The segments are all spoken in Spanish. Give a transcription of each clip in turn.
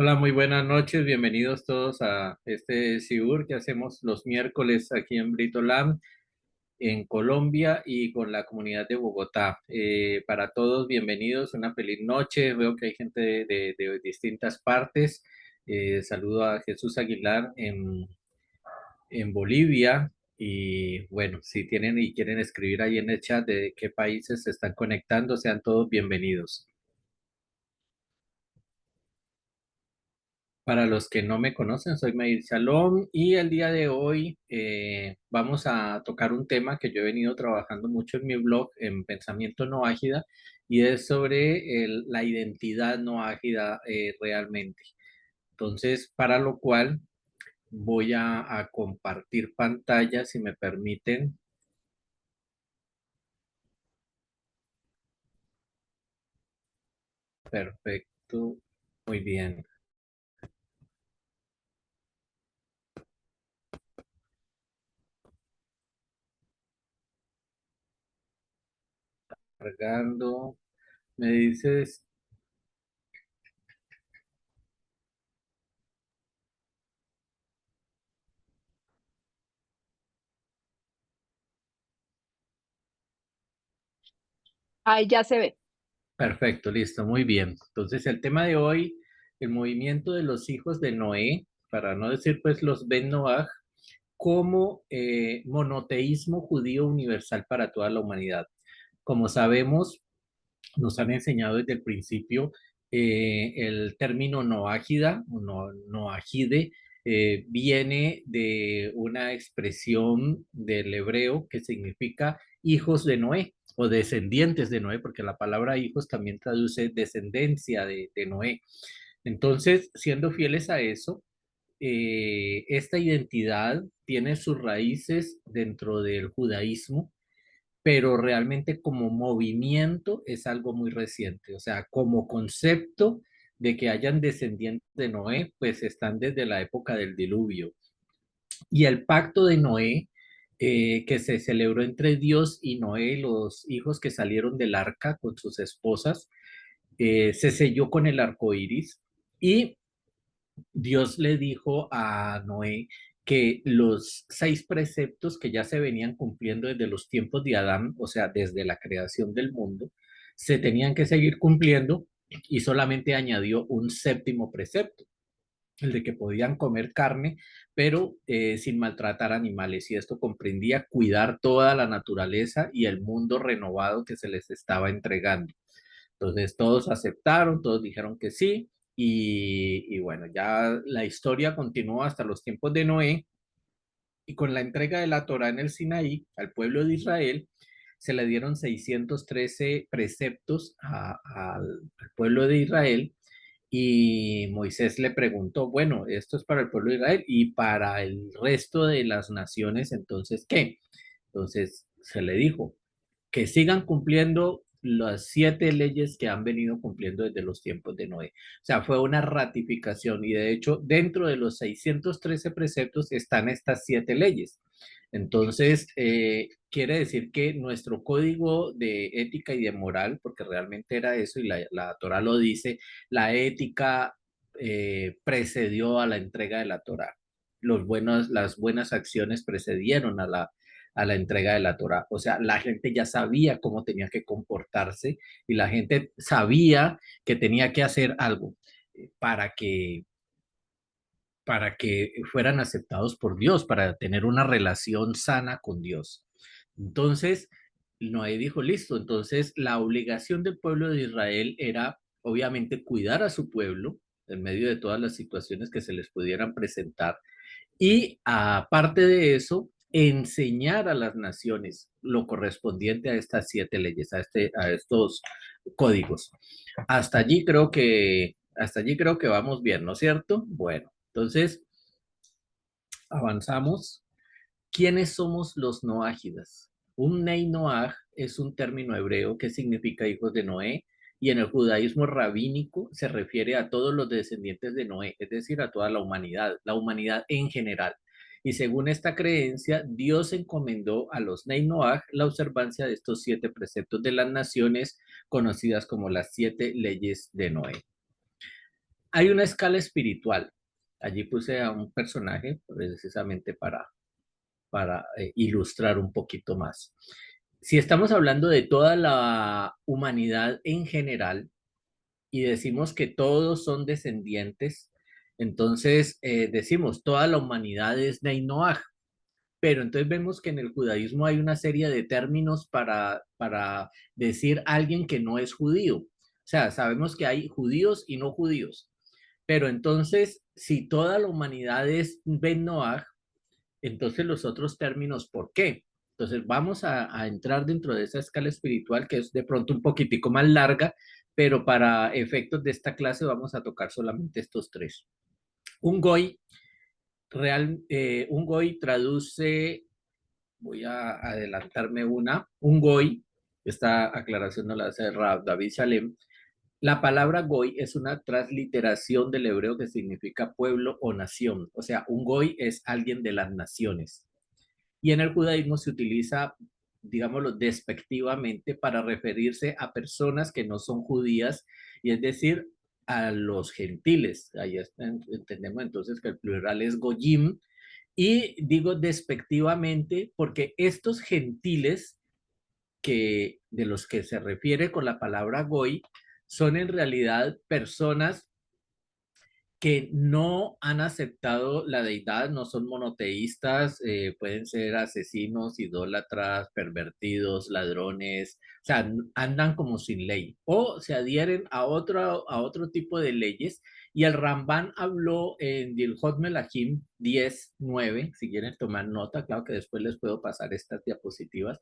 Hola, muy buenas noches. Bienvenidos todos a este SIUR que hacemos los miércoles aquí en Britolam, en Colombia y con la comunidad de Bogotá. Para todos, bienvenidos. Una feliz noche. Veo que hay gente de distintas partes. Saludo a Jesús Aguilar en Bolivia. Y bueno, si tienen y quieren escribir ahí en el chat de qué países se están conectando, sean todos bienvenidos. Para los que no me conocen, soy Meir Shalom y el día de hoy vamos a tocar un tema que yo he venido trabajando mucho en mi blog, en Pensamiento No Ágida, y es sobre la identidad no ágida realmente. Entonces, para lo cual voy a compartir pantalla, si me permiten. Perfecto, muy bien. Cargando. Me dices, Ahí ya se ve. perfecto, listo, muy bien. Entonces, el tema de hoy, el movimiento de los hijos de Noé, para no decir pues los Ben Noach, como monoteísmo judío universal para toda la humanidad. Como sabemos, nos han enseñado desde el principio el término noágida o noágide viene de una expresión del hebreo que significa hijos de Noé o descendientes de Noé, porque la palabra hijos también traduce descendencia de Noé. Entonces, siendo fieles a eso, esta identidad tiene sus raíces dentro del judaísmo, pero realmente como movimiento es algo muy reciente. O sea, como concepto de que hayan descendientes de Noé, pues están desde la época del diluvio. Y el pacto de Noé, que se celebró entre Dios y Noé, los hijos que salieron del arca con sus esposas, se selló con el arco iris y Dios le dijo a Noé que los 6 preceptos que ya se venían cumpliendo desde los tiempos de Adán, o sea, desde la creación del mundo, se tenían que seguir cumpliendo y solamente añadió un séptimo precepto, el de que podían comer carne, pero sin maltratar animales. Y esto comprendía cuidar toda la naturaleza y el mundo renovado que se les estaba entregando. Entonces todos aceptaron, todos dijeron que sí, y bueno, ya la historia continuó hasta los tiempos de Noé, y con la entrega de la Torá en el Sinaí al pueblo de Israel, se le dieron 613 preceptos al pueblo de Israel, y Moisés le preguntó, bueno, esto es para el pueblo de Israel y para el resto de las naciones, entonces, ¿qué? Entonces se le dijo, que sigan cumpliendo las 7 leyes que han venido cumpliendo desde los tiempos de Noé. O sea, fue una ratificación y de hecho dentro de los 613 preceptos están estas 7 leyes. Entonces, quiere decir que nuestro código de ética y de moral, porque realmente era eso y la Torah lo dice, la ética precedió a la entrega de la Torah. Las buenas acciones precedieron a la entrega de la Torah. O sea, la gente ya sabía cómo tenía que comportarse y la gente sabía que tenía que hacer algo para que fueran aceptados por Dios, para tener una relación sana con Dios. Entonces, Noé dijo, listo, entonces la obligación del pueblo de Israel era obviamente cuidar a su pueblo en medio de todas las situaciones que se les pudieran presentar y aparte de eso, enseñar a las naciones lo correspondiente a estas 7 leyes, a estos códigos. Hasta allí creo que vamos bien, ¿no es cierto? Bueno, entonces avanzamos. ¿Quiénes somos los noágidas? Un Nei Noaj es un término hebreo que significa hijos de Noé, y en el judaísmo rabínico se refiere a todos los descendientes de Noé, es decir, a toda la humanidad en general. Y según esta creencia, Dios encomendó a los Nei Noaj la observancia de estos 7 preceptos de las naciones, conocidas como las 7 leyes de Noé. Hay una escala espiritual. Allí puse a un personaje precisamente para ilustrar un poquito más. Si estamos hablando de toda la humanidad en general y decimos que todos son descendientes, entonces decimos toda la humanidad es Ney Noaj, pero entonces vemos que en el judaísmo hay una serie de términos para decir alguien que no es judío. O sea, sabemos que hay judíos y no judíos, pero entonces si toda la humanidad es Ben Noaj, entonces los otros términos, ¿por qué? Entonces vamos a entrar dentro de esa escala espiritual que es de pronto un poquitico más larga, pero para efectos de esta clase vamos a tocar solamente estos tres. Un goy, un goy traduce, voy a adelantarme un goy, esta aclaración no la hace Rav David Shalem. La palabra goy es una transliteración del hebreo que significa pueblo o nación. O sea, un goy es alguien de las naciones. Y en el judaísmo se utiliza, digámoslo, despectivamente para referirse a personas que no son judías, y es decir, a los gentiles. Ahí entendemos entonces que el plural es goyim, y digo despectivamente porque estos gentiles de los que se refiere con la palabra goy son en realidad personas que no han aceptado la deidad, no son monoteístas, pueden ser asesinos, idólatras, pervertidos, ladrones, o sea, andan como sin ley o se adhieren a otro tipo de leyes. Y el Ramban habló en Dilhot Melahim 10:9, si quieren tomar nota, claro que después les puedo pasar estas diapositivas.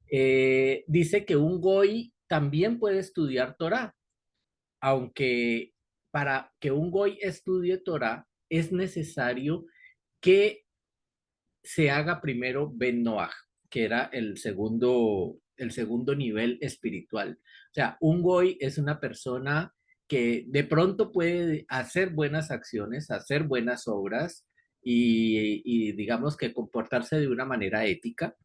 Dice que un goy también puede estudiar Torah, aunque para que un goy estudie Torah es necesario que se haga primero Ben Noach, que era el segundo nivel espiritual. O sea, un goy es una persona que de pronto puede hacer buenas acciones, hacer buenas obras y digamos que comportarse de una manera ética,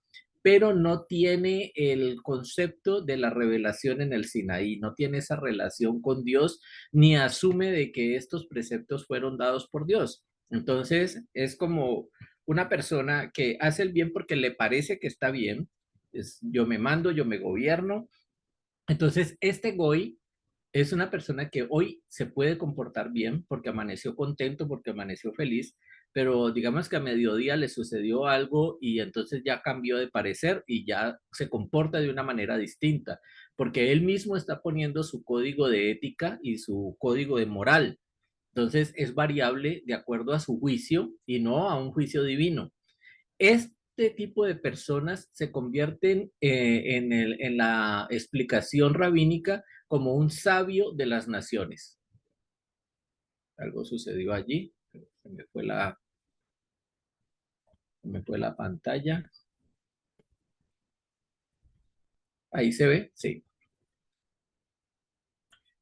pero no tiene el concepto de la revelación en el Sinaí, no tiene esa relación con Dios, ni asume de que estos preceptos fueron dados por Dios. Entonces, es como una persona que hace el bien porque le parece que está bien, es yo me mando, yo me gobierno. Entonces, este Goy es una persona que hoy se puede comportar bien porque amaneció contento, porque amaneció feliz, pero digamos que a mediodía le sucedió algo y entonces ya cambió de parecer y ya se comporta de una manera distinta, porque él mismo está poniendo su código de ética y su código de moral. Entonces es variable de acuerdo a su juicio y no a un juicio divino. Este tipo de personas se convierten en la explicación rabínica como un sabio de las naciones. Algo sucedió allí, se me fue la pantalla. Ahí se ve, sí.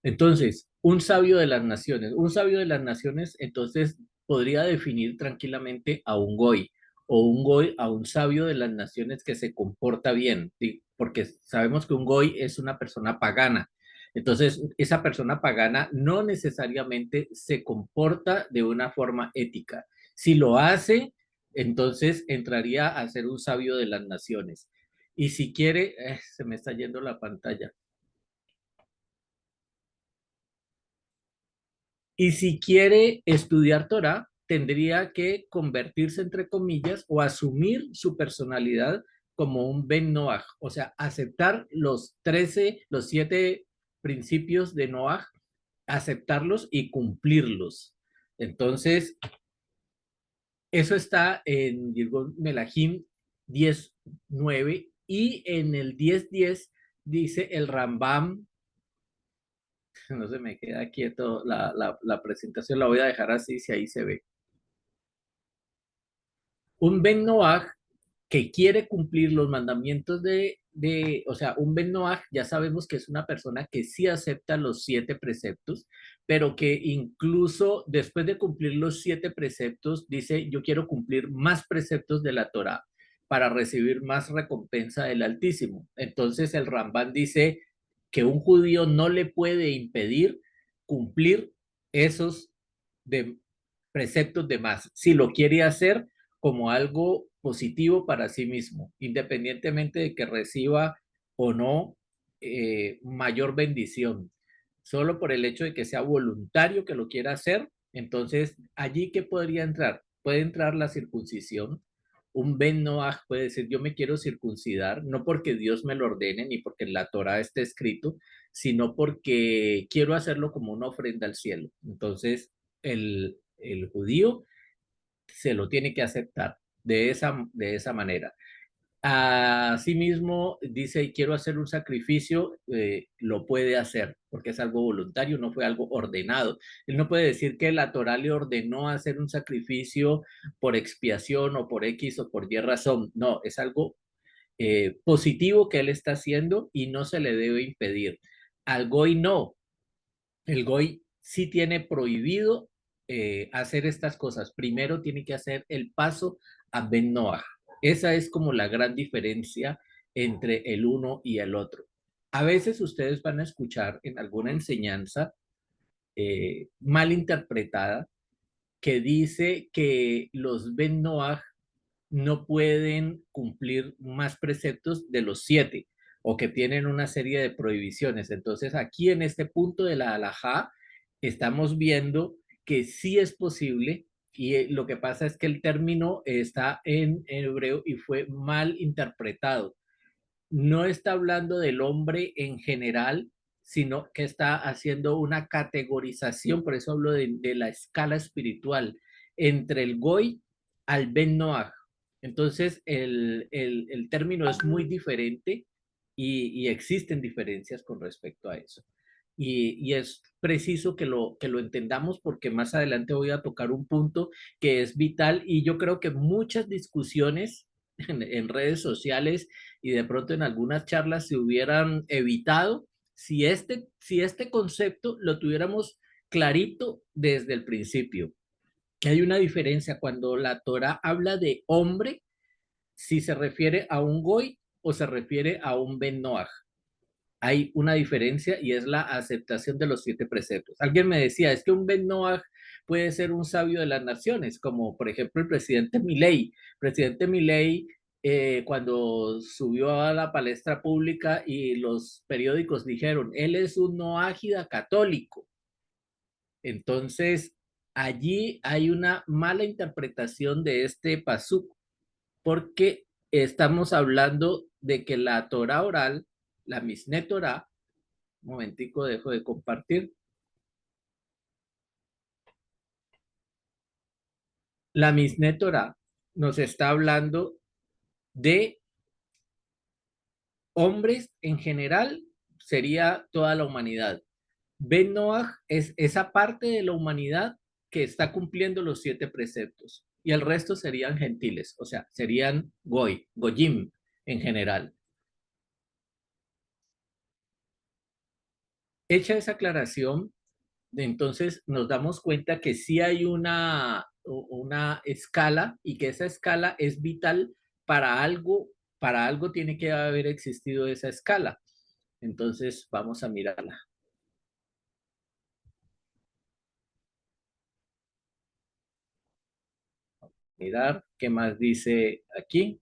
Entonces, un sabio de las naciones, entonces podría definir tranquilamente a un goy o un goy a un sabio de las naciones que se comporta bien, ¿sí? Porque sabemos que un goy es una persona pagana. Entonces, esa persona pagana no necesariamente se comporta de una forma ética. Si lo hace, entonces entraría a ser un sabio de las naciones. Y si quiere, se me está yendo la pantalla. Y si quiere estudiar Torah, tendría que convertirse, entre comillas, o asumir su personalidad como un Ben Noach, o sea, aceptar los 7 principios de Noach, aceptarlos y cumplirlos. Entonces, eso está en Yirgon Melahim 10:9 y en el 10:10 dice el Rambam. No se me queda quieto la presentación, la voy a dejar así si ahí se ve. Un Ben Noach que quiere cumplir los mandamientos o sea, un Ben Noach ya sabemos que es una persona que sí acepta los 7 preceptos, pero que incluso después de cumplir los 7 preceptos, dice, yo quiero cumplir más preceptos de la Torah para recibir más recompensa del Altísimo. Entonces el Ramban dice que un judío no le puede impedir cumplir esos de preceptos de más, si lo quiere hacer como algo positivo para sí mismo, independientemente de que reciba o no mayor bendición. Solo por el hecho de que sea voluntario que lo quiera hacer, entonces allí ¿qué podría entrar? Puede entrar la circuncisión. Un Ben Noach puede decir, yo me quiero circuncidar, no porque Dios me lo ordene ni porque en la Torah esté escrito, sino porque quiero hacerlo como una ofrenda al cielo. Entonces, el judío se lo tiene que aceptar de esa manera. Asimismo, dice, quiero hacer un sacrificio, lo puede hacer, porque es algo voluntario, no fue algo ordenado. Él no puede decir que la Torah le ordenó hacer un sacrificio por expiación o por X o por Y razón. No, es algo positivo que él está haciendo y no se le debe impedir. Al Goy no, el Goy sí tiene prohibido hacer estas cosas. Primero tiene que hacer el paso a Ben Noah. Esa es como la gran diferencia entre el uno y el otro. A veces ustedes van a escuchar en alguna enseñanza mal interpretada que dice que los Ben Noah no pueden cumplir más preceptos de los 7 o que tienen una serie de prohibiciones. Entonces, aquí en este punto de la halajá, estamos viendo que sí es posible y lo que pasa es que el término está en hebreo y fue mal interpretado. No está hablando del hombre en general, sino que está haciendo una categorización, por eso hablo de la escala espiritual, entre el Goy al Ben Noach. Entonces, el término es muy diferente y existen diferencias con respecto a eso. Y es preciso que lo entendamos porque más adelante voy a tocar un punto que es vital y yo creo que muchas discusiones en redes sociales y de pronto en algunas charlas se hubieran evitado si este concepto lo tuviéramos clarito desde el principio. Hay una diferencia cuando la Torah habla de hombre, si se refiere a un goy o se refiere a un ben Noach. Hay una diferencia y es la aceptación de los 7 preceptos. Alguien me decía, es que un ben Noach puede ser un sabio de las naciones, como por ejemplo el presidente Milei. Presidente Milei, cuando subió a la palestra pública y los periódicos dijeron, él es un noágida católico. Entonces, allí hay una mala interpretación de este pasuk, porque estamos hablando de que la Torah oral, la Misné Torah, un momentico, dejo de compartir. La Misné Torah nos está hablando de hombres en general, sería toda la humanidad. Ben Noach es esa parte de la humanidad que está cumpliendo los 7 preceptos y el resto serían gentiles, o sea, serían Goy, Goyim en general. Hecha esa aclaración, entonces nos damos cuenta que sí hay una escala y que esa escala es vital para algo tiene que haber existido esa escala. Entonces vamos a mirarla. Mirar qué más dice aquí.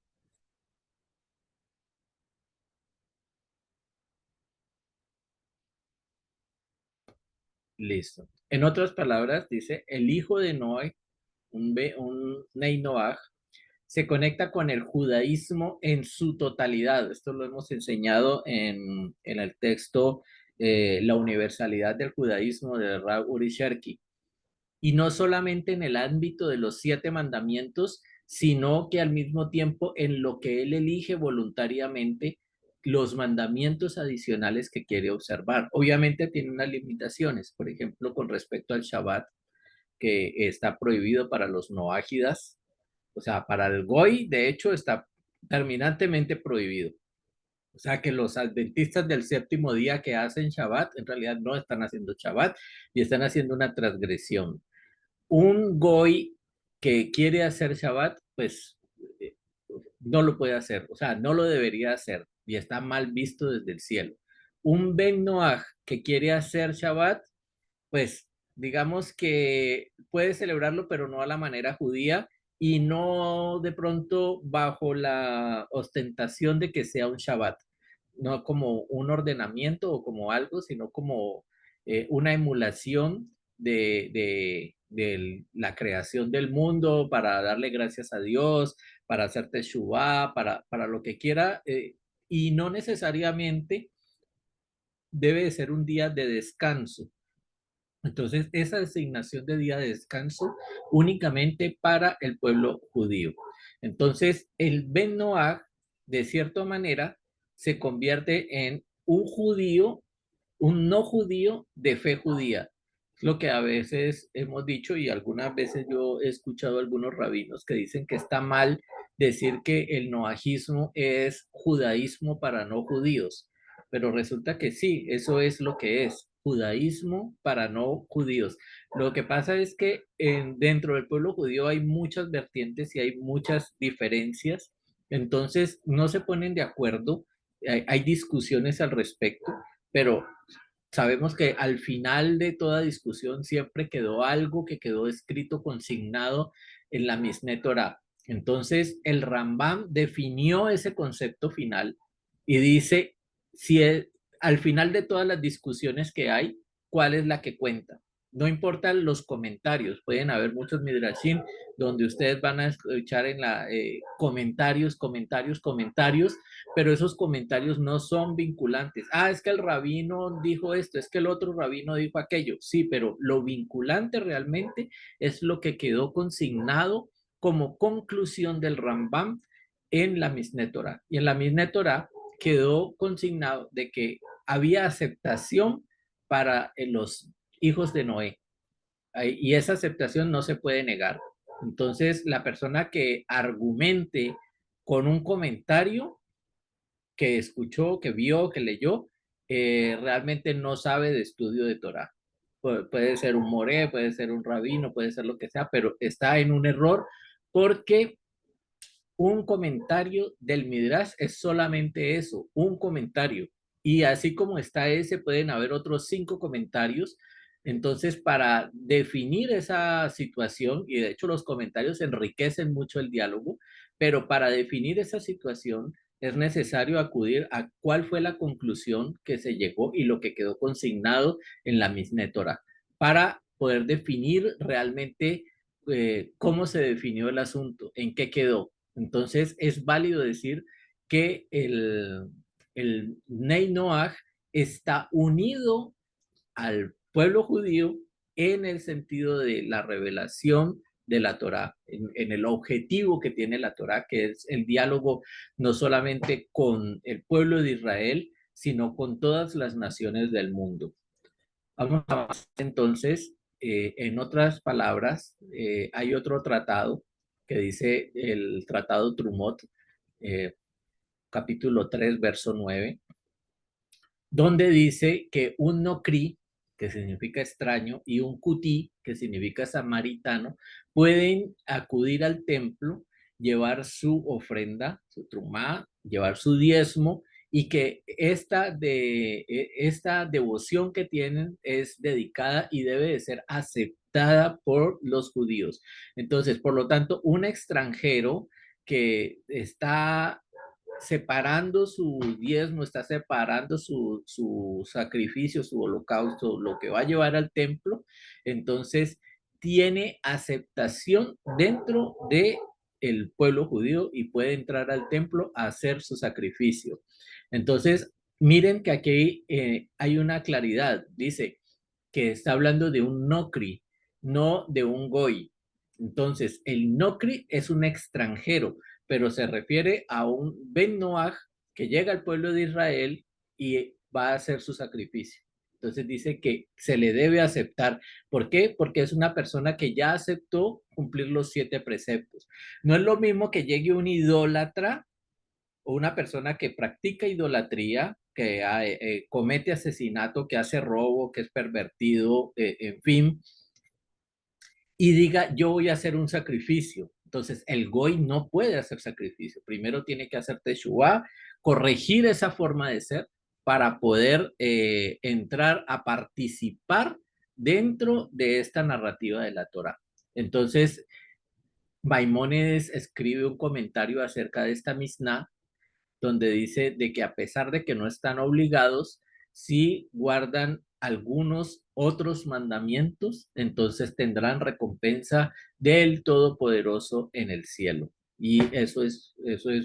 Listo. En otras palabras, dice, el hijo de Noé, un Nei Noach, se conecta con el judaísmo en su totalidad. Esto lo hemos enseñado en el texto La universalidad del judaísmo de Rav Uri Sherki. Y no solamente en el ámbito de los 7 mandamientos, sino que al mismo tiempo en lo que él elige voluntariamente los mandamientos adicionales que quiere observar. Obviamente tiene unas limitaciones, por ejemplo, con respecto al Shabbat, que está prohibido para los noágidas, o sea, para el Goy, de hecho, está terminantemente prohibido. O sea, que los adventistas del séptimo día que hacen Shabbat, en realidad no están haciendo Shabbat y están haciendo una transgresión. Un Goy que quiere hacer Shabbat, pues eh, no lo puede hacer, o sea, no lo debería hacer y está mal visto desde el cielo. Un Ben Noach que quiere hacer Shabbat, pues digamos que puede celebrarlo, pero no a la manera judía y no de pronto bajo la ostentación de que sea un Shabbat, no como un ordenamiento o como algo, sino como una emulación de la creación del mundo para darle gracias a Dios, para hacer teshuvá, para lo que quiera, y no necesariamente debe de ser un día de descanso. Entonces, esa designación de día de descanso únicamente para el pueblo judío. Entonces, el Ben Noach, de cierta manera, se convierte en un judío, un no judío de fe judía. Lo que a veces hemos dicho y algunas veces yo he escuchado a algunos rabinos que dicen que está mal decir que el noajismo es judaísmo para no judíos, pero resulta que sí, eso es lo que es, judaísmo para no judíos. Lo que pasa es que dentro del pueblo judío hay muchas vertientes y hay muchas diferencias, entonces no se ponen de acuerdo, hay discusiones al respecto, pero sabemos que al final de toda discusión siempre quedó algo que quedó escrito, consignado en la Mishneh Torah. Entonces, el Rambam definió ese concepto final y dice, si es, al final de todas las discusiones que hay, ¿cuál es la que cuenta? No importan los comentarios, pueden haber muchos midrashim donde ustedes van a escuchar en la comentarios, pero esos comentarios no son vinculantes. Ah, es que el rabino dijo esto, es que el otro rabino dijo aquello. Sí, pero lo vinculante realmente es lo que quedó consignado como conclusión del Rambam en la Mishneh Torah. Y en la Mishneh Torah quedó consignado de que había aceptación para los hijos de Noé. Y esa aceptación no se puede negar. Entonces, la persona que argumente con un comentario que escuchó, que vio, que leyó, realmente no sabe de estudio de Torah. Puede ser un moré, puede ser un rabino, puede ser lo que sea, pero está en un error porque un comentario del Midrash es solamente eso, un comentario. Y así como está ese, pueden haber otros 5 comentarios. Entonces, para definir esa situación, y de hecho los comentarios enriquecen mucho el diálogo, pero para definir esa situación es necesario acudir a cuál fue la conclusión que se llegó y lo que quedó consignado en la Mishneh Torah, para poder definir realmente cómo se definió el asunto, en qué quedó. Entonces es válido decir que el Nei Noach está unido al pueblo judío en el sentido de la revelación de la Torá, en el objetivo que tiene la Torá, que es el diálogo no solamente con el pueblo de Israel, sino con todas las naciones del mundo. Vamos a avanzar entonces, en otras palabras, hay otro tratado que dice el tratado Trumot, eh, capítulo 3 verso 9, donde dice que un nocri, que significa extraño, y un cutí, que significa samaritano, pueden acudir al templo, llevar su ofrenda, su trumá, llevar su diezmo, y que esta devoción que tienen es dedicada y debe de ser aceptada por los judíos. Entonces, por lo tanto, un extranjero que está separando su diezmo, está separando su sacrificio, su holocausto, lo que va a llevar al templo, entonces tiene aceptación dentro de el pueblo judío y puede entrar al templo a hacer su sacrificio. Entonces, miren que aquí hay una claridad. Dice que está hablando de un nocri, no de un goy. Entonces, el nocri es un extranjero, pero se refiere a un Ben Noach que llega al pueblo de Israel y va a hacer su sacrificio. Entonces dice que se le debe aceptar. ¿Por qué? Porque es una persona que ya aceptó cumplir los 7 preceptos. No es lo mismo que llegue un idólatra o una persona que practica idolatría, que comete asesinato, que hace robo, que es pervertido, en fin, y diga, yo voy a hacer un sacrificio. Entonces, el goy no puede hacer sacrificio. Primero tiene que hacer teshuvah, corregir esa forma de ser para poder entrar a participar dentro de esta narrativa de la Torá. Entonces, Maimónides escribe un comentario acerca de esta Misná, donde dice de que a pesar de que no están obligados, si guardan algunos otros mandamientos, entonces tendrán recompensa del Todopoderoso en el cielo. Y eso es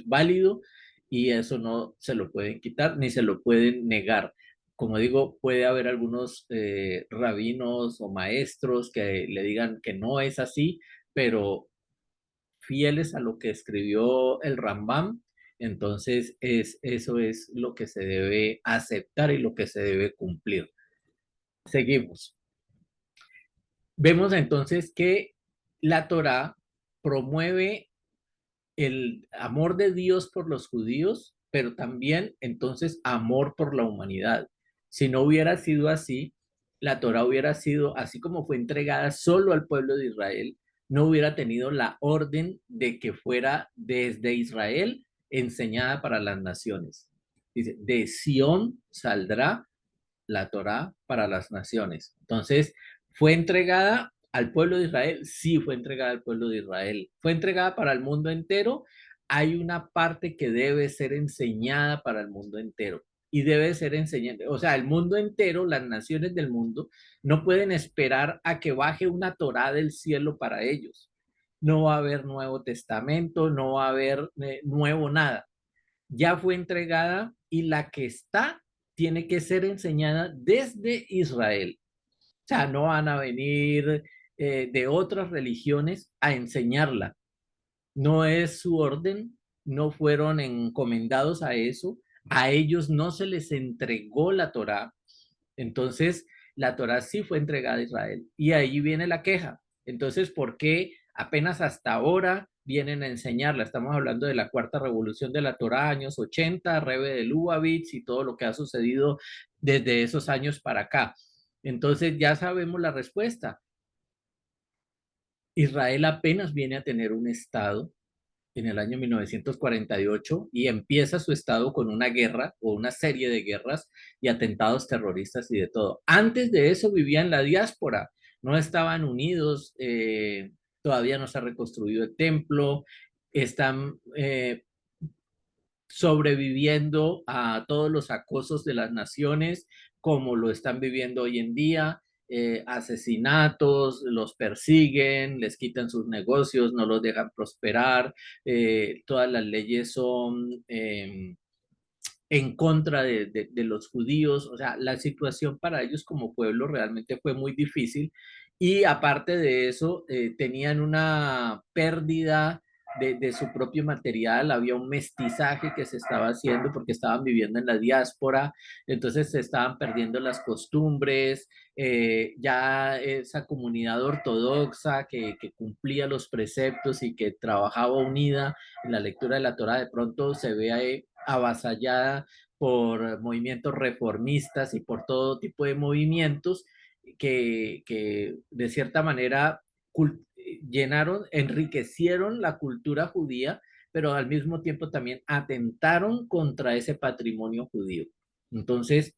válido y eso no se lo pueden quitar ni se lo pueden negar. Como digo, puede haber algunos rabinos o maestros que le digan que no es así, pero fieles a lo que escribió el Rambam, entonces eso es lo que se debe aceptar y lo que se debe cumplir. Seguimos. Vemos entonces que la Torá promueve el amor de Dios por los judíos, pero también entonces amor por la humanidad. Si no hubiera sido así, la Torá hubiera sido, así como fue entregada solo al pueblo de Israel, no hubiera tenido la orden de que fuera desde Israel enseñada para las naciones. Dice, de Sión saldrá la Torá para las naciones. Entonces, ¿fue entregada al pueblo de Israel? Sí, fue entregada al pueblo de Israel. ¿Fue entregada para el mundo entero? Hay una parte que debe ser enseñada para el mundo entero y debe ser enseñada. O sea, el mundo entero, las naciones del mundo, no pueden esperar a que baje una Torá del cielo para ellos. No va a haber Nuevo Testamento, no va a haber nuevo nada. Ya fue entregada y la que está tiene que ser enseñada desde Israel. O sea, no van a venir de otras religiones a enseñarla. No es su orden, no fueron encomendados a eso, a ellos no se les entregó la Torá. Entonces, la Torá sí fue entregada a Israel. Y ahí viene la queja. Entonces, ¿por qué apenas hasta ahora vienen a enseñarla? Estamos hablando de la cuarta revolución de la Torá, años 80, Rebbe de Lubavitch y todo lo que ha sucedido desde esos años para acá. Entonces, ya sabemos la respuesta. Israel apenas viene a tener un Estado en el año 1948 y empieza su estado con una guerra o una serie de guerras y atentados terroristas y de todo. Antes de eso vivían la diáspora, no estaban unidos, todavía no se ha reconstruido el templo, están sobreviviendo a todos los acosos de las naciones como lo están viviendo hoy en día. Asesinatos, los persiguen, les quitan sus negocios, no los dejan prosperar, todas las leyes son en contra de los judíos, o sea, la situación para ellos como pueblo realmente fue muy difícil y aparte de eso, tenían una pérdida de su propio material, había un mestizaje que se estaba haciendo porque estaban viviendo en la diáspora, entonces se estaban perdiendo las costumbres, ya esa comunidad ortodoxa que cumplía los preceptos y que trabajaba unida en la lectura de la Torá, de pronto se ve avasallada por movimientos reformistas y por todo tipo de movimientos que de cierta manera llenaron, enriquecieron la cultura judía, pero al mismo tiempo también atentaron contra ese patrimonio judío. Entonces,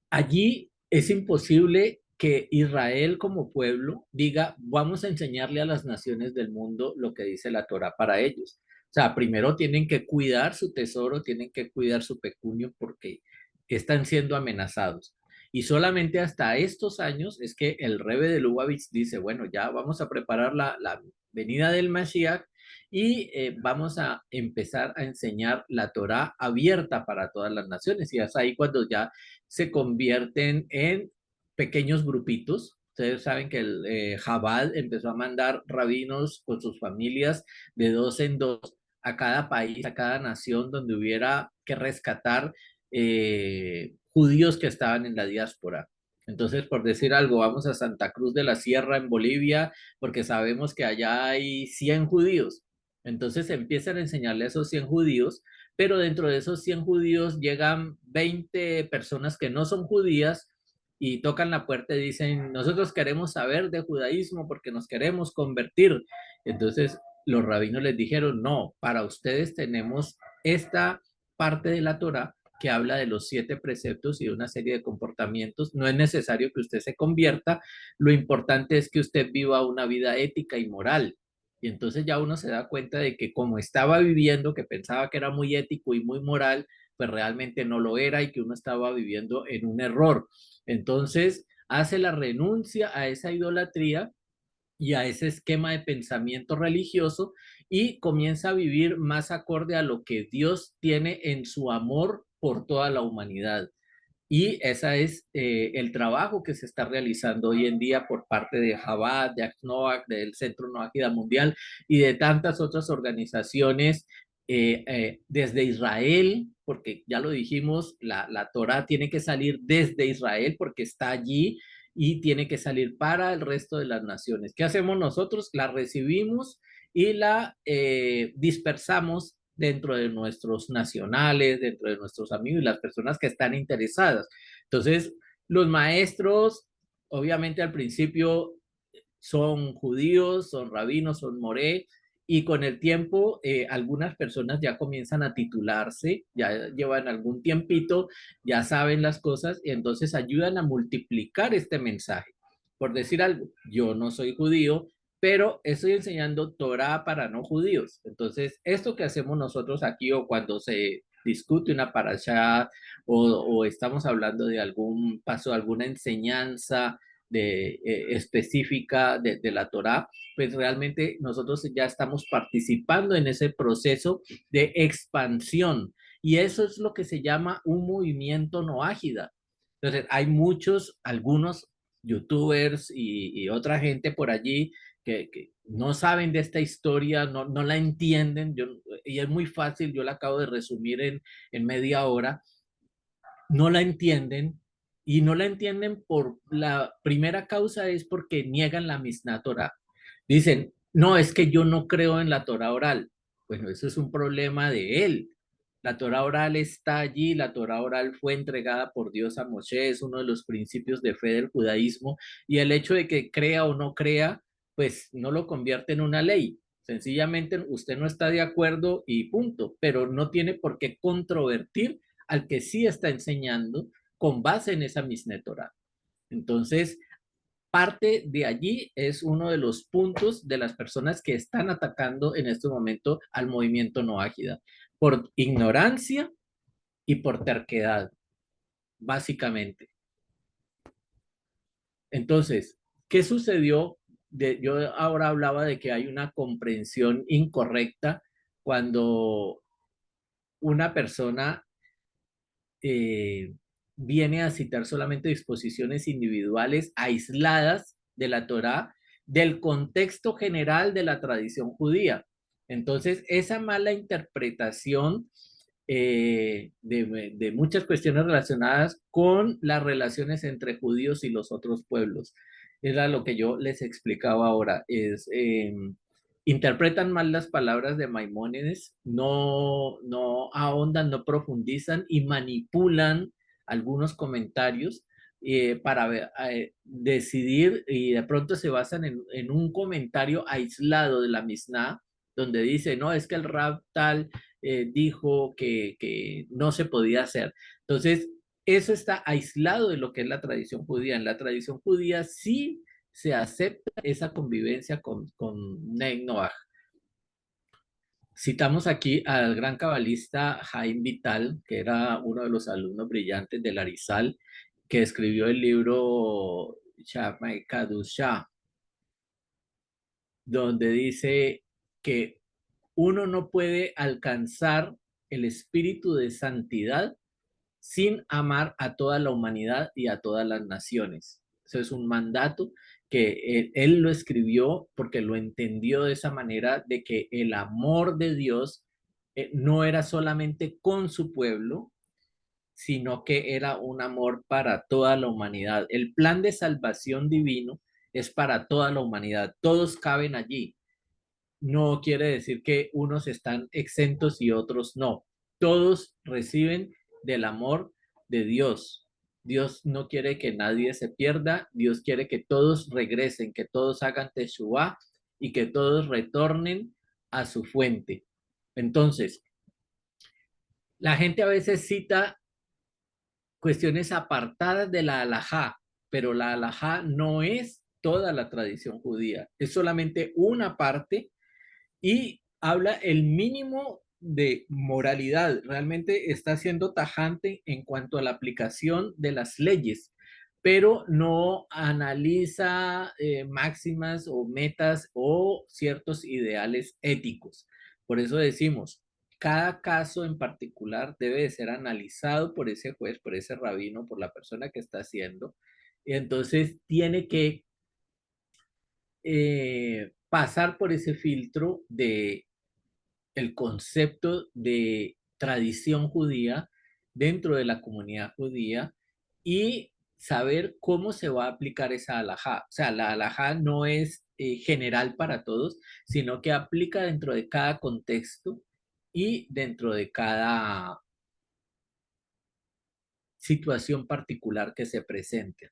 allí es imposible que Israel como pueblo diga, vamos a enseñarle a las naciones del mundo lo que dice la Torah para ellos. O sea, primero tienen que cuidar su tesoro, tienen que cuidar su pecunio porque están siendo amenazados. Y solamente hasta estos años es que el Rebbe de Lubavitch dice, bueno, ya vamos a preparar la venida del Mashiach y vamos a empezar a enseñar la Torah abierta para todas las naciones. Y es ahí cuando ya se convierten en pequeños grupitos. Ustedes saben que el Jabal empezó a mandar rabinos con sus familias de dos en dos a cada país, a cada nación donde hubiera que rescatar judíos que estaban en la diáspora. Entonces, por decir algo, vamos a Santa Cruz de la Sierra en Bolivia porque sabemos que allá hay 100 judíos. Entonces empiezan a enseñarle a esos 100 judíos, pero dentro de esos 100 judíos llegan 20 personas que no son judías y tocan la puerta y dicen, nosotros queremos saber de judaísmo porque nos queremos convertir. Entonces los rabinos les dijeron, no, para ustedes tenemos esta parte de la Torá que habla de los 7 preceptos y de una serie de comportamientos. No es necesario que usted se convierta, lo importante es que usted viva una vida ética y moral. Y entonces ya uno se da cuenta de que como estaba viviendo, que pensaba que era muy ético y muy moral, pues realmente no lo era y que uno estaba viviendo en un error. Entonces hace la renuncia a esa idolatría y a ese esquema de pensamiento religioso y comienza a vivir más acorde a lo que Dios tiene en su amor por toda la humanidad. Y ese es el trabajo que se está realizando hoy en día por parte de Chabad, de ACNOAC, del Centro Noágida Mundial y de tantas otras organizaciones desde Israel, porque ya lo dijimos, la Torah tiene que salir desde Israel porque está allí y tiene que salir para el resto de las naciones. ¿Qué hacemos nosotros? La recibimos y la dispersamos dentro de nuestros nacionales, dentro de nuestros amigos y las personas que están interesadas. Entonces, los maestros, obviamente al principio son judíos, son rabinos, son moré, y con el tiempo algunas personas ya comienzan a titularse, ya llevan algún tiempito, ya saben las cosas y entonces ayudan a multiplicar este mensaje. Por decir algo, yo no soy judío, pero estoy enseñando Torah para no judíos. Entonces, esto que hacemos nosotros aquí o cuando se discute una parashá o estamos hablando de algún paso, alguna enseñanza específica de la Torá, pues realmente nosotros ya estamos participando en ese proceso de expansión y eso es lo que se llama un movimiento no ágida. Entonces, hay muchos, algunos youtubers y otra gente por allí que no saben de esta historia, no la entienden, y es muy fácil, yo la acabo de resumir en media hora, no la entienden y no la entienden por la primera causa es porque niegan la Mishnah Torah. Dicen, no, es que yo no creo en la Torah oral. Bueno, eso es un problema de él. La Torah oral está allí, la Torah oral fue entregada por Dios a Moshe, es uno de los principios de fe del judaísmo y el hecho de que crea o no crea, pues no lo convierte en una ley. Sencillamente usted no está de acuerdo y punto, pero no tiene por qué controvertir al que sí está enseñando con base en esa Mishneh Torah. Entonces, parte de allí es uno de los puntos de las personas que están atacando en este momento al movimiento no ágida, por ignorancia y por terquedad, básicamente. Entonces, ¿qué sucedió? Yo ahora hablaba de que hay una comprensión incorrecta cuando una persona eh, viene a citar solamente disposiciones individuales aisladas de la Torá del contexto general de la tradición judía. Entonces, esa mala interpretación de muchas cuestiones relacionadas con las relaciones entre judíos y los otros pueblos. Era lo que yo les explicaba ahora, interpretan mal las palabras de Maimónides, no ahondan, no profundizan y manipulan algunos comentarios para decidir y de pronto se basan en un comentario aislado de la Mishnah, donde dice, no, es que el Rab tal dijo que no se podía hacer. Entonces, eso está aislado de lo que es la tradición judía. En la tradición judía sí se acepta esa convivencia con Ney Noah. Citamos aquí al gran cabalista Jaime Vital, que era uno de los alumnos brillantes de Larizal, que escribió el libro Shamay Kadusha, donde dice que uno no puede alcanzar el espíritu de santidad sin amar a toda la humanidad y a todas las naciones. Eso es un mandato que él lo escribió porque lo entendió de esa manera de que el amor de Dios no era solamente con su pueblo, sino que era un amor para toda la humanidad. El plan de salvación divino es para toda la humanidad, todos caben allí. No quiere decir que unos están exentos y otros no. Todos reciben del amor de Dios. Dios no quiere que nadie se pierda. Dios quiere que todos regresen, que todos hagan teshuva y que todos retornen a su fuente. Entonces, la gente a veces cita cuestiones apartadas de la halajá, pero la halajá no es toda la tradición judía, es solamente una parte y habla el mínimo de moralidad. Realmente está siendo tajante en cuanto a la aplicación de las leyes, pero no analiza máximas o metas o ciertos ideales éticos. Por eso decimos, cada caso en particular debe de ser analizado por ese juez, por ese rabino, por la persona que está haciendo. Y entonces tiene que pasar por ese filtro de el concepto de tradición judía dentro de la comunidad judía y saber cómo se va a aplicar esa alajá. O sea, la alajá no es general para todos, sino que aplica dentro de cada contexto y dentro de cada situación particular que se presente.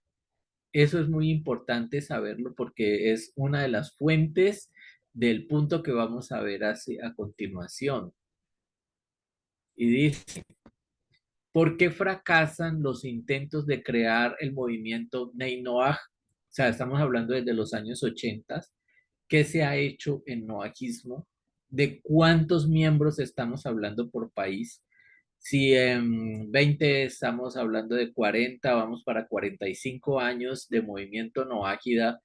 Eso es muy importante saberlo porque es una de las fuentes del punto que vamos a ver a continuación. Y dice, ¿por qué fracasan los intentos de crear el movimiento Bnei Noaj? O sea, estamos hablando desde los años 80. ¿Qué se ha hecho en noajismo? ¿De cuántos miembros estamos hablando por país? Si en 20 estamos hablando de 40, vamos para 45 años de movimiento noágida.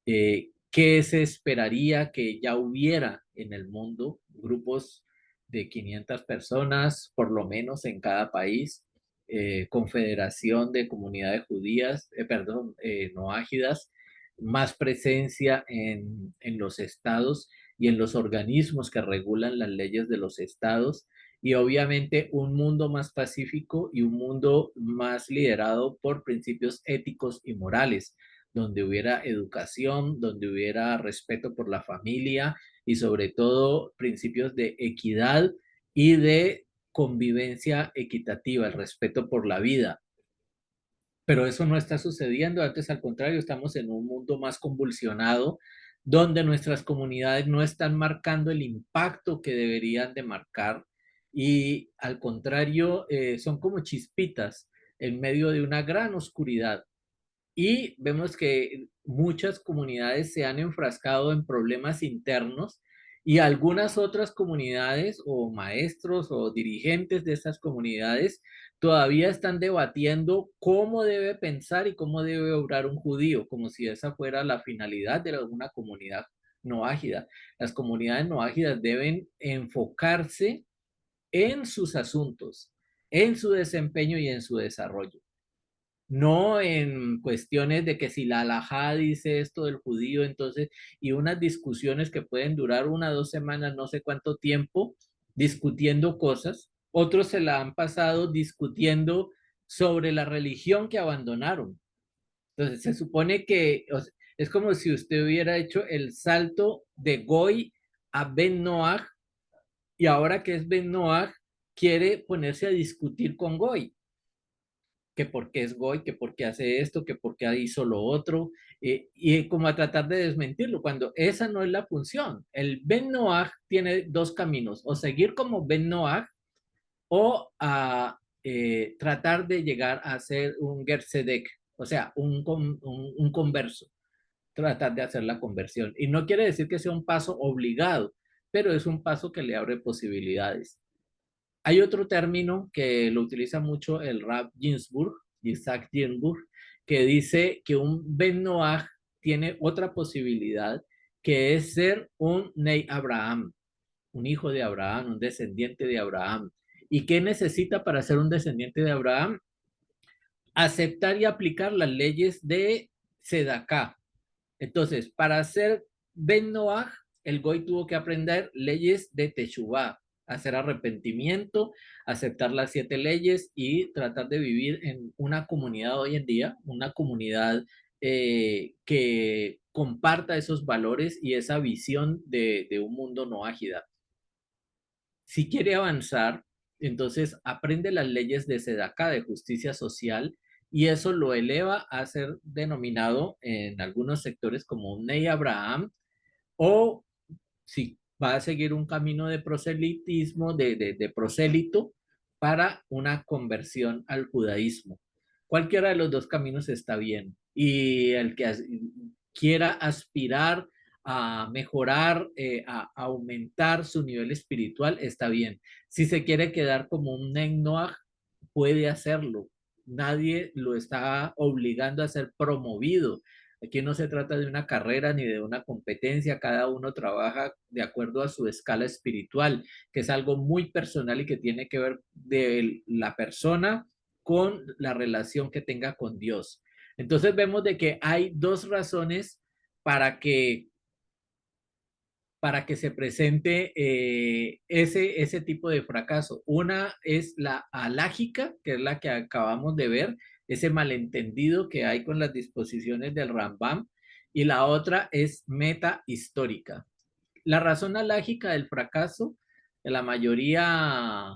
¿Qué se esperaría que ya hubiera en el mundo? Grupos de 500 personas, por lo menos en cada país, confederación de comunidades judías, perdón, no ágidas, más presencia en los estados y en los organismos que regulan las leyes de los estados y obviamente un mundo más pacífico y un mundo más liderado por principios éticos y morales donde hubiera educación, donde hubiera respeto por la familia y sobre todo principios de equidad y de convivencia equitativa, el respeto por la vida. Pero eso no está sucediendo, antes al contrario, estamos en un mundo más convulsionado, donde nuestras comunidades no están marcando el impacto que deberían de marcar y al contrario, son como chispitas en medio de una gran oscuridad. Y vemos que muchas comunidades se han enfrascado en problemas internos y algunas otras comunidades o maestros o dirigentes de esas comunidades todavía están debatiendo cómo debe pensar y cómo debe obrar un judío, como si esa fuera la finalidad de alguna comunidad no ágida. Las comunidades no ágidas deben enfocarse en sus asuntos, en su desempeño y en su desarrollo, no en cuestiones de que si la halajá dice esto del judío, entonces, y unas discusiones que pueden durar 1 o 2 semanas, no sé cuánto tiempo, discutiendo cosas. Otros se la han pasado discutiendo sobre la religión que abandonaron. Entonces, se supone que o sea, es como si usted hubiera hecho el salto de Goy a Ben Noach, y ahora que es Ben Noach, quiere ponerse a discutir con Goy que por qué es Goy, que por qué hace esto, que por qué hizo lo otro, y como a tratar de desmentirlo, cuando esa no es la función. El Ben Noach tiene dos caminos, o seguir como Ben Noach, o a tratar de llegar a ser un Gersedek, o sea, un converso, tratar de hacer la conversión. Y no quiere decir que sea un paso obligado, pero es un paso que le abre posibilidades. Hay otro término que lo utiliza mucho el Rab Ginsburg, Isaac Ginsburg, que dice que un Ben Noach tiene otra posibilidad, que es ser un Ney Abraham, un hijo de Abraham, un descendiente de Abraham. ¿Y qué necesita para ser un descendiente de Abraham? Aceptar y aplicar las leyes de Sedaká. Entonces, para ser Ben Noach, el Goy tuvo que aprender leyes de Teshuvah, hacer arrepentimiento, aceptar las 7 leyes y tratar de vivir en una comunidad hoy en día, una comunidad que comparta esos valores y esa visión de un mundo no ágida. Si quiere avanzar, entonces aprende las leyes de Sedaká, de justicia social, y eso lo eleva a ser denominado en algunos sectores como un Ney Abraham, o si va a seguir un camino de proselitismo, de prosélito, para una conversión al judaísmo. Cualquiera de los dos caminos está bien. Y el que quiera aspirar a mejorar, a aumentar su nivel espiritual, está bien. Si se quiere quedar como un Nenoach, puede hacerlo. Nadie lo está obligando a ser promovido. Aquí no se trata de una carrera ni de una competencia, cada uno trabaja de acuerdo a su escala espiritual, que es algo muy personal y que tiene que ver de la persona con la relación que tenga con Dios. Entonces vemos de que hay dos razones para que se presente ese tipo de fracaso. Una es la alágica, que es la que acabamos de ver, ese malentendido que hay con las disposiciones del Rambam, y la otra es meta histórica. La razón alágica del fracaso, que la mayoría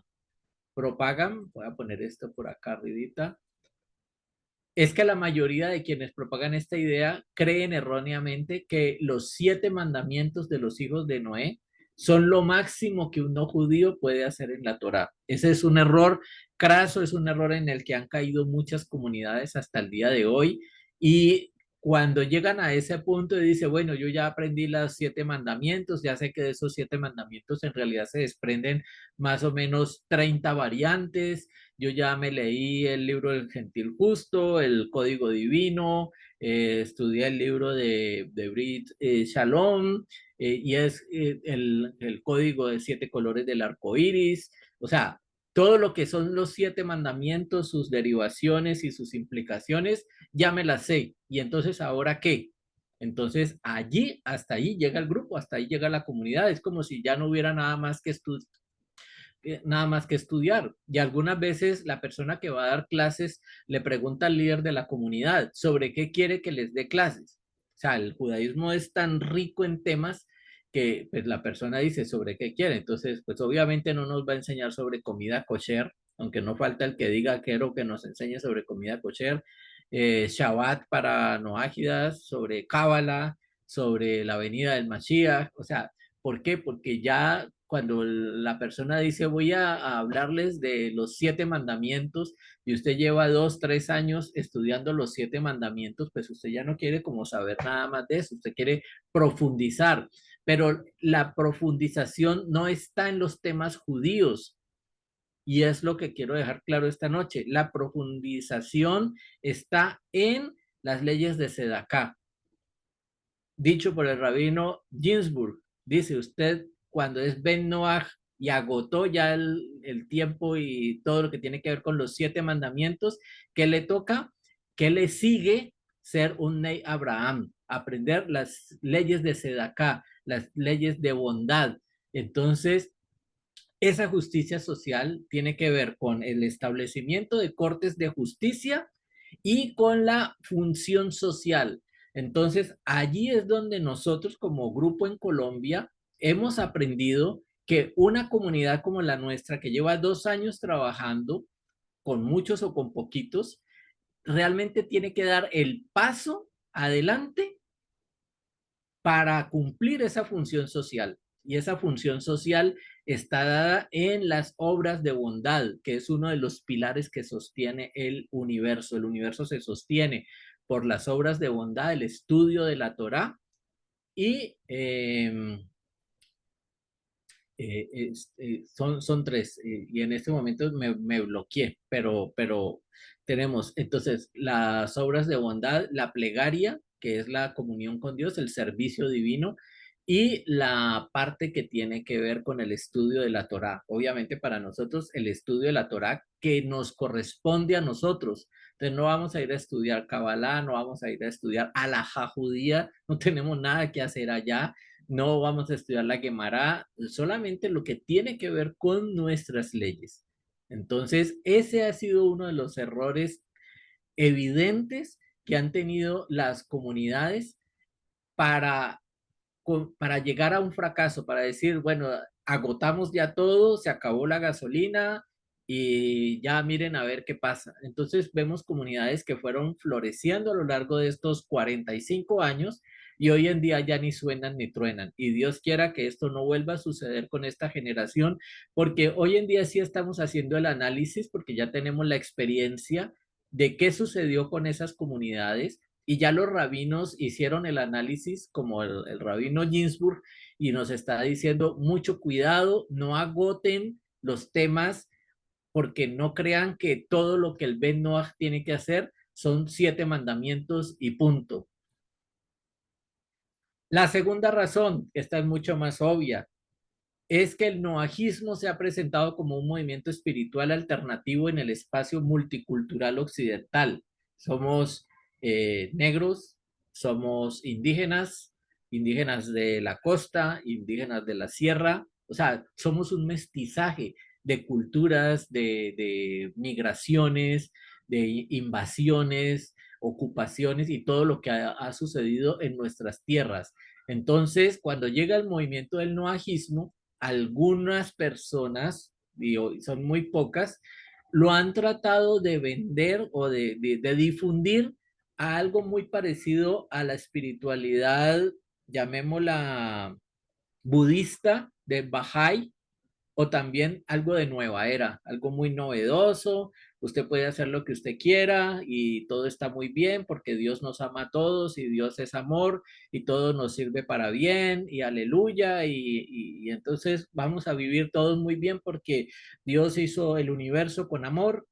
propagan, voy a poner esto por acá arribita, es que la mayoría de quienes propagan esta idea creen erróneamente que los 7 mandamientos de los hijos de Noé son lo máximo que un no judío puede hacer en la Torá. Ese es un error craso, es un error en el que han caído muchas comunidades hasta el día de hoy. Y cuando llegan a ese punto y dice, bueno, yo ya aprendí los 7 mandamientos, ya sé que de esos 7 mandamientos en realidad se desprenden más o menos 30 variantes, yo ya me leí el libro del Gentil Justo, el Código Divino, estudié el libro de Brit Shalom, y es el Código de 7 colores del arco iris. O sea, todo lo que son los 7 mandamientos, sus derivaciones y sus implicaciones, ya me las sé. ¿Y entonces ahora qué? Entonces allí, hasta ahí llega el grupo, hasta ahí llega la comunidad. Es como si ya no hubiera nada más que estudiar. Y algunas veces la persona que va a dar clases le pregunta al líder de la comunidad sobre qué quiere que les dé clases. O sea, el judaísmo es tan rico en temas que pues, la persona dice sobre qué quiere. Entonces, pues obviamente no nos va a enseñar sobre comida kosher, aunque no falta el que diga quiero que nos enseñe sobre comida kosher, Shabbat para no ágidas, sobre Cábala, sobre la venida del Mashiach. O sea, ¿por qué? Porque ya cuando la persona dice voy a hablarles de los 7 mandamientos y usted lleva 2, 3 años estudiando los 7 mandamientos, pues usted ya no quiere como saber nada más de eso, usted quiere profundizar, pero la profundización no está en los temas judíos. Y es lo que quiero dejar claro esta noche. La profundización está en las leyes de Sedaká, dicho por el rabino Ginsburg. Dice usted, cuando es Ben Noach y agotó ya el tiempo y todo lo que tiene que ver con los 7 mandamientos, ¿qué le toca? ¿Qué le sigue? Ser un Ney Abraham, aprender las leyes de Sedaká, las leyes de bondad. Entonces, esa justicia social tiene que ver con el establecimiento de cortes de justicia y con la función social. Entonces, allí es donde nosotros como grupo en Colombia hemos aprendido que una comunidad como la nuestra, que lleva 2 años trabajando, con muchos o con poquitos, realmente tiene que dar el paso adelante para cumplir esa función social. Y esa función social está dada en las obras de bondad, que es uno de los pilares que sostiene el universo. El universo se sostiene por las obras de bondad, el estudio de la Torá y son 3. Y en este momento me bloqueé, pero tenemos entonces las obras de bondad, la plegaria, que es la comunión con Dios, el servicio divino, y la parte que tiene que ver con el estudio de la Torá. Obviamente para nosotros el estudio de la Torá que nos corresponde a nosotros. Entonces no vamos a ir a estudiar Kabbalah, no vamos a ir a estudiar alajá judía, no tenemos nada que hacer allá, no vamos a estudiar la Gemara, solamente lo que tiene que ver con nuestras leyes. Entonces, ese ha sido uno de los errores evidentes que han tenido las comunidades para, para llegar a un fracaso, para decir, bueno, agotamos ya todo, se acabó la gasolina, y ya miren a ver qué pasa. Entonces vemos comunidades que fueron floreciendo a lo largo de estos 45 años y hoy en día ya ni suenan ni truenan. Y Dios quiera que esto no vuelva a suceder con esta generación, porque hoy en día sí estamos haciendo el análisis, porque ya tenemos la experiencia de qué sucedió con esas comunidades. Y ya los rabinos hicieron el análisis, como el rabino Ginsburg, y nos está diciendo mucho cuidado, no agoten los temas porque no crean que todo lo que el Ben Noah tiene que hacer son 7 mandamientos y punto. La segunda razón, esta es mucho más obvia, es que el noajismo se ha presentado como un movimiento espiritual alternativo en el espacio multicultural occidental. Somos negros, somos indígenas, indígenas de la costa, indígenas de la sierra, o sea, somos un mestizaje de culturas, de migraciones, de invasiones, ocupaciones y todo lo que ha sucedido en nuestras tierras. Entonces, cuando llega el movimiento del noajismo, algunas personas, y son muy pocas, lo han tratado de vender o de difundir a algo muy parecido a la espiritualidad, llamémosla budista de Bahá'í, o también algo de nueva era, algo muy novedoso. Usted puede hacer lo que usted quiera y todo está muy bien porque Dios nos ama a todos y Dios es amor y todo nos sirve para bien y aleluya. Y entonces vamos a vivir todos muy bien porque Dios hizo el universo con amor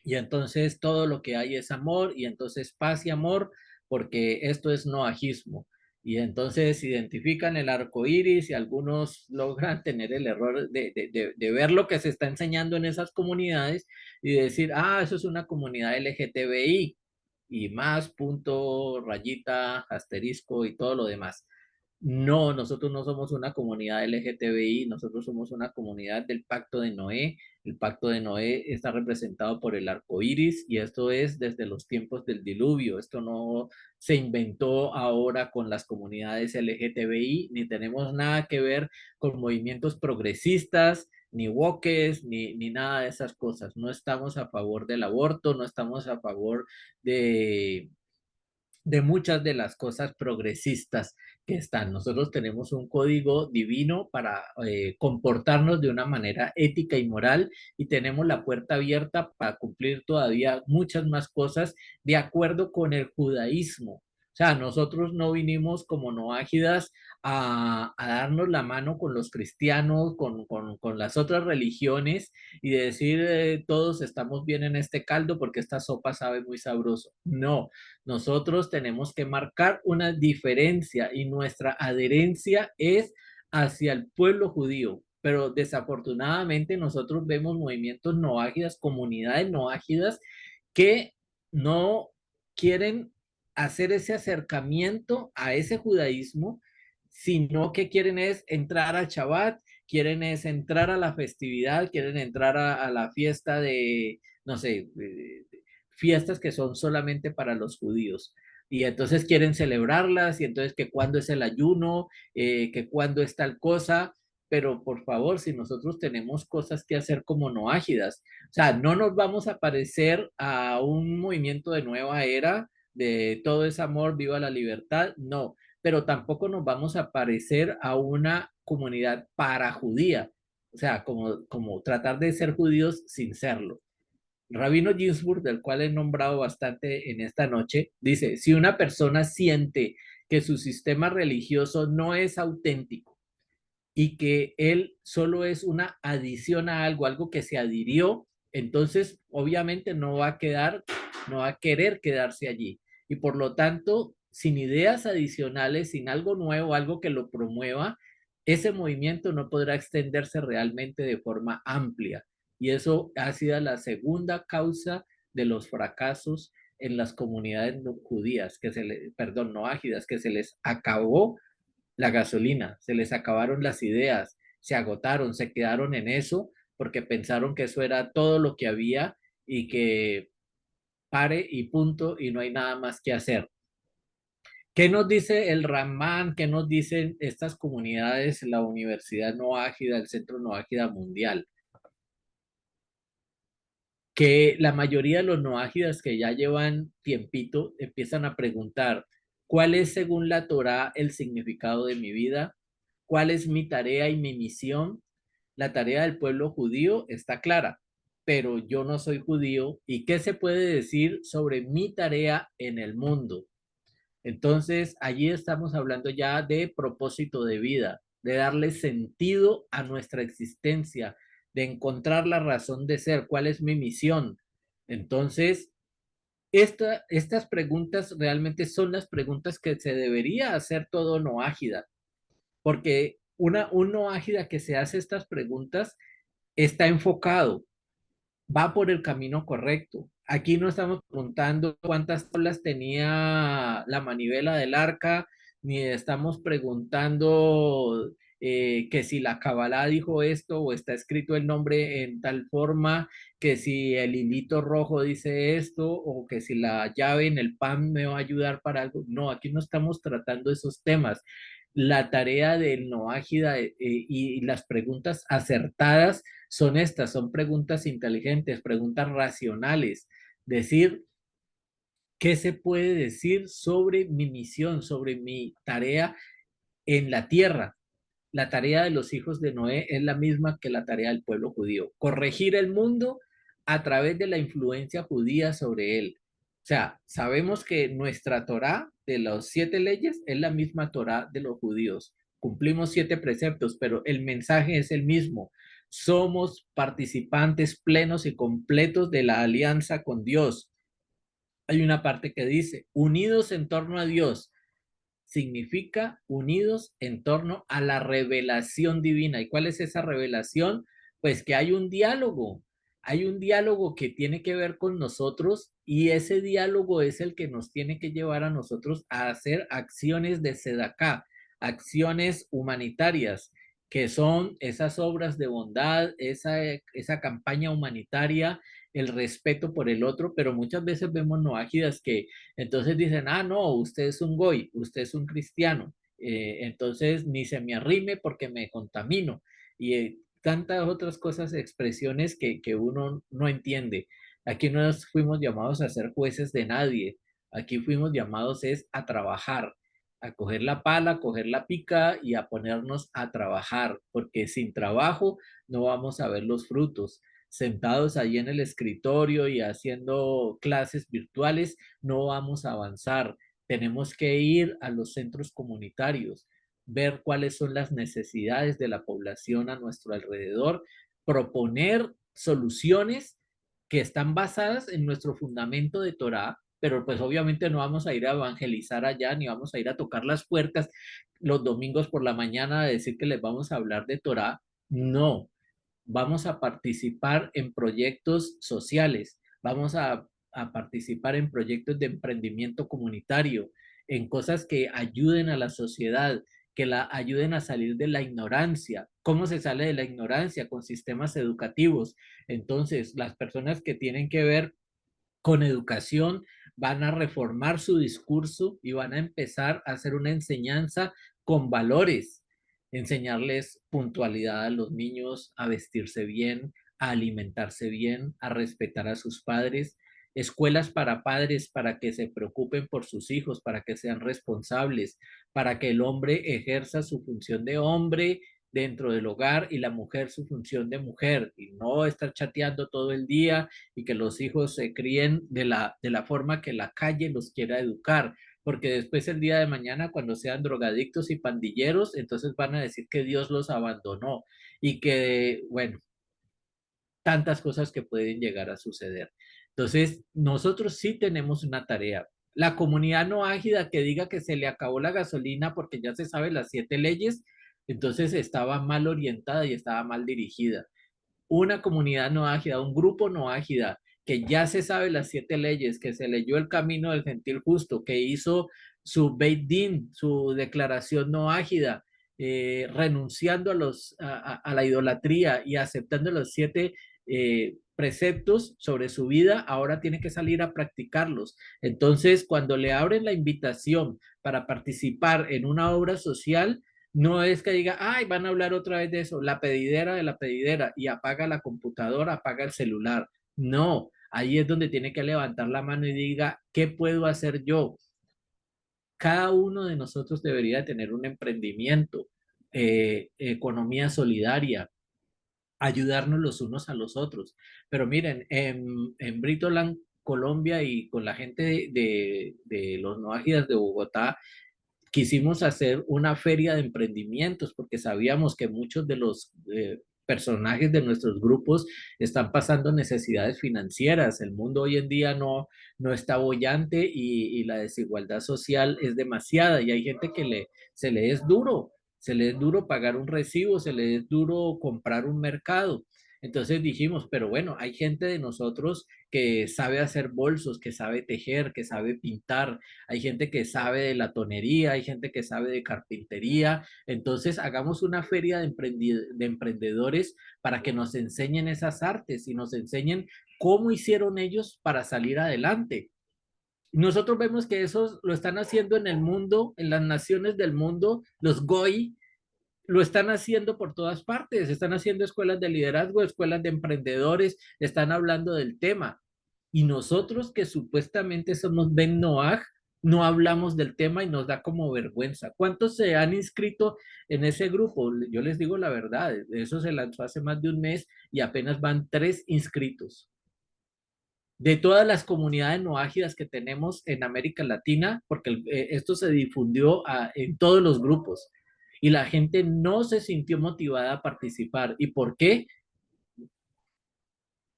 y entonces todo lo que hay es amor y entonces paz y amor porque esto es noajismo. Y entonces identifican el arco iris y algunos logran tener el error de ver lo que se está enseñando en esas comunidades y decir, ah, eso es una comunidad LGTBI y más, punto, rayita, asterisco y todo lo demás. No, nosotros no somos una comunidad LGTBI, nosotros somos una comunidad del Pacto de Noé. El Pacto de Noé está representado por el arco iris y esto es desde los tiempos del diluvio. Esto no se inventó ahora con las comunidades LGTBI, ni tenemos nada que ver con movimientos progresistas, ni woques, ni nada de esas cosas. No estamos a favor del aborto, no estamos a favor de muchas de las cosas progresistas que están. Nosotros tenemos un código divino para comportarnos de una manera ética y moral y tenemos la puerta abierta para cumplir todavía muchas más cosas de acuerdo con el judaísmo. O sea, nosotros no vinimos como noágidas a darnos la mano con los cristianos, con las otras religiones y decir todos estamos bien en este caldo porque esta sopa sabe muy sabroso. No, nosotros tenemos que marcar una diferencia y nuestra adherencia es hacia el pueblo judío. Pero desafortunadamente nosotros vemos movimientos no ágidas, comunidades no ágidas que no quieren hacer ese acercamiento a ese judaísmo, sino que quieren es entrar al Shabbat, quieren es entrar a la festividad, quieren entrar a la fiesta de, no sé, fiestas que son solamente para los judíos. Y entonces quieren celebrarlas y entonces que cuándo es el ayuno, que cuándo es tal cosa, pero por favor, si nosotros tenemos cosas que hacer como no ágidas, o sea, no nos vamos a parecer a un movimiento de nueva era, de todo es amor, viva la libertad, no, pero tampoco nos vamos a parecer a una comunidad para judía, o sea, como tratar de ser judíos sin serlo. Rabino Ginsburg, del cual he nombrado bastante en esta noche, dice, si una persona siente que su sistema religioso no es auténtico y que él solo es una adición a algo, algo que se adhirió, entonces obviamente no va a querer quedarse allí. Y por lo tanto, sin ideas adicionales, sin algo nuevo, algo que lo promueva, ese movimiento no podrá extenderse realmente de forma amplia. Y eso ha sido la segunda causa de los fracasos en las comunidades no judías, perdón, no ágidas, que se les acabó la gasolina, se les acabaron las ideas, se agotaron, se quedaron en eso porque pensaron que eso era todo lo que había y que pare y punto y no hay nada más que hacer. ¿Qué nos dice el Ramán? ¿Qué nos dicen estas comunidades, la Universidad No Ágida, el Centro No Ágida Mundial? que la mayoría de los noágidas que ya llevan tiempito empiezan a preguntar, ¿cuál es según la Torá el significado de mi vida? ¿Cuál es mi tarea y mi misión? La tarea del pueblo judío está clara, pero yo no soy judío. ¿Y qué se puede decir sobre mi tarea en el mundo? Entonces, allí estamos hablando ya de propósito de vida, de darle sentido a nuestra existencia, de encontrar la razón de ser, cuál es mi misión. Entonces, estas preguntas realmente son las preguntas que se debería hacer todo noágida, porque un noágida que se hace estas preguntas está enfocado, va por el camino correcto. Aquí no estamos preguntando cuántas tablas tenía la manivela del arca, ni estamos preguntando que si la Kabbalah dijo esto o está escrito el nombre en tal forma, que si el hilito rojo dice esto o que si la llave en el pan me va a ayudar para algo. No, aquí no estamos tratando esos temas. La tarea del Noágida y las preguntas acertadas son estas, son preguntas inteligentes, preguntas racionales. Decir, ¿qué se puede decir sobre mi misión, sobre mi tarea en la tierra? La tarea de los hijos de Noé es la misma que la tarea del pueblo judío, corregir el mundo a través de la influencia judía sobre él. O sea, sabemos que nuestra Torá de las 7 leyes es la misma Torá de los judíos. Cumplimos 7 preceptos, pero el mensaje es el mismo. Somos participantes plenos y completos de la alianza con Dios. Hay una parte que dice, unidos en torno a Dios, significa unidos en torno a la revelación divina. ¿Y cuál es esa revelación? Pues que hay un diálogo que tiene que ver con nosotros y ese diálogo es el que nos tiene que llevar a nosotros a hacer acciones de Sedaká, acciones humanitarias, que son esas obras de bondad, esa campaña humanitaria, el respeto por el otro, pero muchas veces vemos noágidas que entonces dicen, ah, no, usted es un goy, usted es un cristiano, entonces ni se me arrime porque me contamino. Y tantas otras cosas, expresiones que uno no entiende. Aquí no nos fuimos llamados a ser jueces de nadie, aquí fuimos llamados es a trabajar, a coger la pala, a coger la pica y a ponernos a trabajar, porque sin trabajo no vamos a ver los frutos. Sentados ahí en el escritorio y haciendo clases virtuales, no vamos a avanzar. Tenemos que ir a los centros comunitarios, ver cuáles son las necesidades de la población a nuestro alrededor, proponer soluciones que están basadas en nuestro fundamento de Torah, pero pues obviamente no vamos a ir a evangelizar allá, ni vamos a ir a tocar las puertas los domingos por la mañana a decir que les vamos a hablar de Torah. No, vamos a participar en proyectos sociales, vamos a participar en proyectos de emprendimiento comunitario, en cosas que ayuden a la sociedad, que la ayuden a salir de la ignorancia. ¿Cómo se sale de la ignorancia? Con sistemas educativos. Entonces, las personas que tienen que ver con educación van a reformar su discurso y van a empezar a hacer una enseñanza con valores, enseñarles puntualidad a los niños, a vestirse bien, a alimentarse bien, a respetar a sus padres, escuelas para padres para que se preocupen por sus hijos, para que sean responsables, para que el hombre ejerza su función de hombre dentro del hogar y la mujer su función de mujer y no estar chateando todo el día y que los hijos se críen de la forma que la calle los quiera educar, porque después el día de mañana cuando sean drogadictos y pandilleros, entonces van a decir que Dios los abandonó y que, bueno, tantas cosas que pueden llegar a suceder. Entonces, nosotros sí tenemos una tarea. La comunidad no ágida que diga que se le acabó la gasolina porque ya se sabe las 7 leyes, entonces estaba mal orientada y estaba mal dirigida. Una comunidad no ágida, un grupo no ágida, que ya se sabe las 7 leyes, que se leyó el camino del gentil justo, que hizo su Beit Din, su declaración no ágida, renunciando a la idolatría y aceptando los 7 preceptos sobre su vida, ahora tiene que salir a practicarlos. Entonces, cuando le abren la invitación para participar en una obra social, no es que diga, ay, van a hablar otra vez de eso, la pedidera de la pedidera, y apaga la computadora, apaga el celular. No, ahí es donde tiene que levantar la mano y diga, ¿qué puedo hacer yo? Cada uno de nosotros debería tener un emprendimiento, economía solidaria, ayudarnos los unos a los otros. Pero miren, en Britoland, Colombia y con la gente de los no ágidas de Bogotá, quisimos hacer una feria de emprendimientos porque sabíamos que muchos de los personajes de nuestros grupos están pasando necesidades financieras. El mundo hoy en día no está bollante y la desigualdad social es demasiada y hay gente que se le es duro. Se le es duro pagar un recibo, se le es duro comprar un mercado. Entonces dijimos, pero bueno, hay gente de nosotros que sabe hacer bolsos, que sabe tejer, que sabe pintar, hay gente que sabe de la tonería, hay gente que sabe de carpintería. Entonces, hagamos una feria de emprendedores para que nos enseñen esas artes y nos enseñen cómo hicieron ellos para salir adelante. Nosotros vemos que eso lo están haciendo en el mundo, en las naciones del mundo, los GOI, lo están haciendo por todas partes, están haciendo escuelas de liderazgo, escuelas de emprendedores, están hablando del tema. Y nosotros que supuestamente somos Ben Noaj, no hablamos del tema y nos da como vergüenza. ¿Cuántos se han inscrito en ese grupo? Yo les digo la verdad, eso se lanzó hace más de un mes y apenas van 3 inscritos. De todas las comunidades no ágidas que tenemos en América Latina, porque esto se difundió en todos los grupos y la gente no se sintió motivada a participar. ¿Y por qué?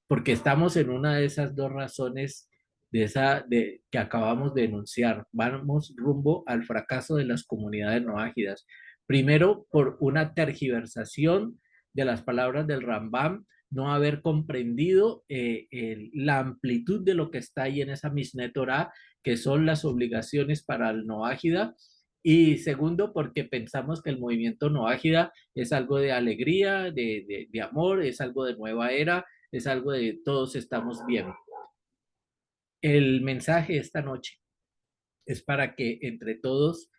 Porque estamos en una de esas dos razones que acabamos de enunciar. Vamos rumbo al fracaso de las comunidades no ágidas. Primero, por una tergiversación de las palabras del Rambam, no haber comprendido la amplitud de lo que está ahí en esa Mishneh Torah, que son las obligaciones para el no ágida. Y segundo, porque pensamos que el movimiento no ágida es algo de alegría, de amor, es algo de nueva era, es algo de todos estamos bien. El mensaje esta noche es para que entre todos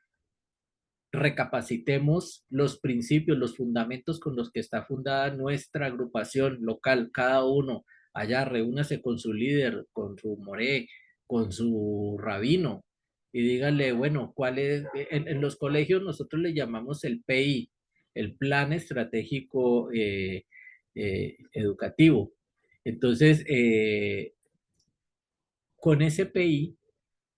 recapacitemos los principios, los fundamentos con los que está fundada nuestra agrupación local, cada uno allá reúnase con su líder, con su moré, con su rabino y díganle, bueno, ¿cuál es? En los colegios nosotros le llamamos el PI, el Plan Estratégico Educativo. Entonces, con ese PI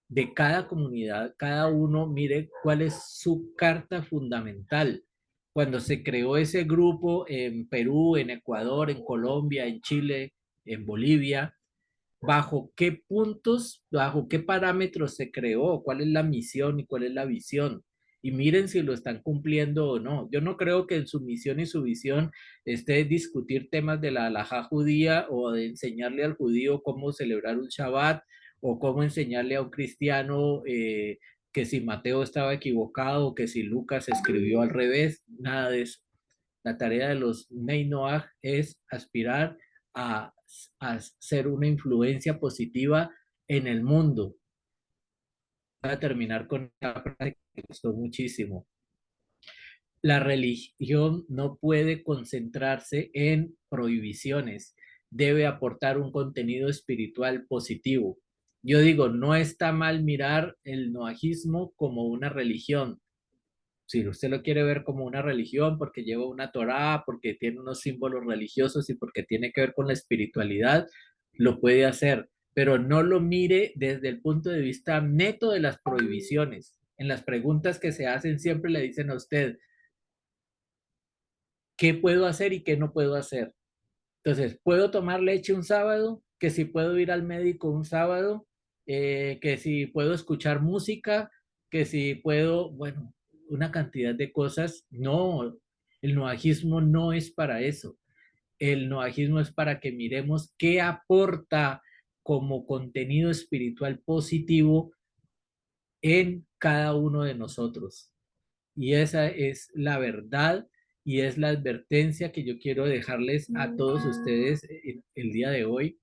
de cada comunidad, cada uno mire cuál es su carta fundamental. Cuando se creó ese grupo en Perú, en Ecuador, en Colombia, en Chile, en Bolivia, bajo qué puntos, bajo qué parámetros se creó, cuál es la misión y cuál es la visión. Y miren si lo están cumpliendo o no. Yo no creo que en su misión y su visión esté discutir temas de la halajá judía o de enseñarle al judío cómo celebrar un Shabbat o cómo enseñarle a un cristiano que si Mateo estaba equivocado o que si Lucas escribió al revés, nada de eso. La tarea de los Nei Noach es aspirar a, a ser una influencia positiva en el mundo. Voy a terminar con esta frase que me gustó muchísimo. La religión no puede concentrarse en prohibiciones, debe aportar un contenido espiritual positivo. Yo digo, no está mal mirar el noajismo como una religión. Si usted lo quiere ver como una religión porque lleva una Torá, porque tiene unos símbolos religiosos y porque tiene que ver con la espiritualidad, lo puede hacer, pero no lo mire desde el punto de vista neto de las prohibiciones. En las preguntas que se hacen siempre le dicen a usted, ¿qué puedo hacer y qué no puedo hacer? Entonces, ¿puedo tomar leche un sábado? Que si puedo ir al médico un sábado, que si puedo escuchar música, que si puedo, bueno, una cantidad de cosas. No, el noajismo no es para eso. El noajismo es para que miremos qué aporta como contenido espiritual positivo en cada uno de nosotros. Y esa es la verdad y es la advertencia que yo quiero dejarles a todos ustedes el día de hoy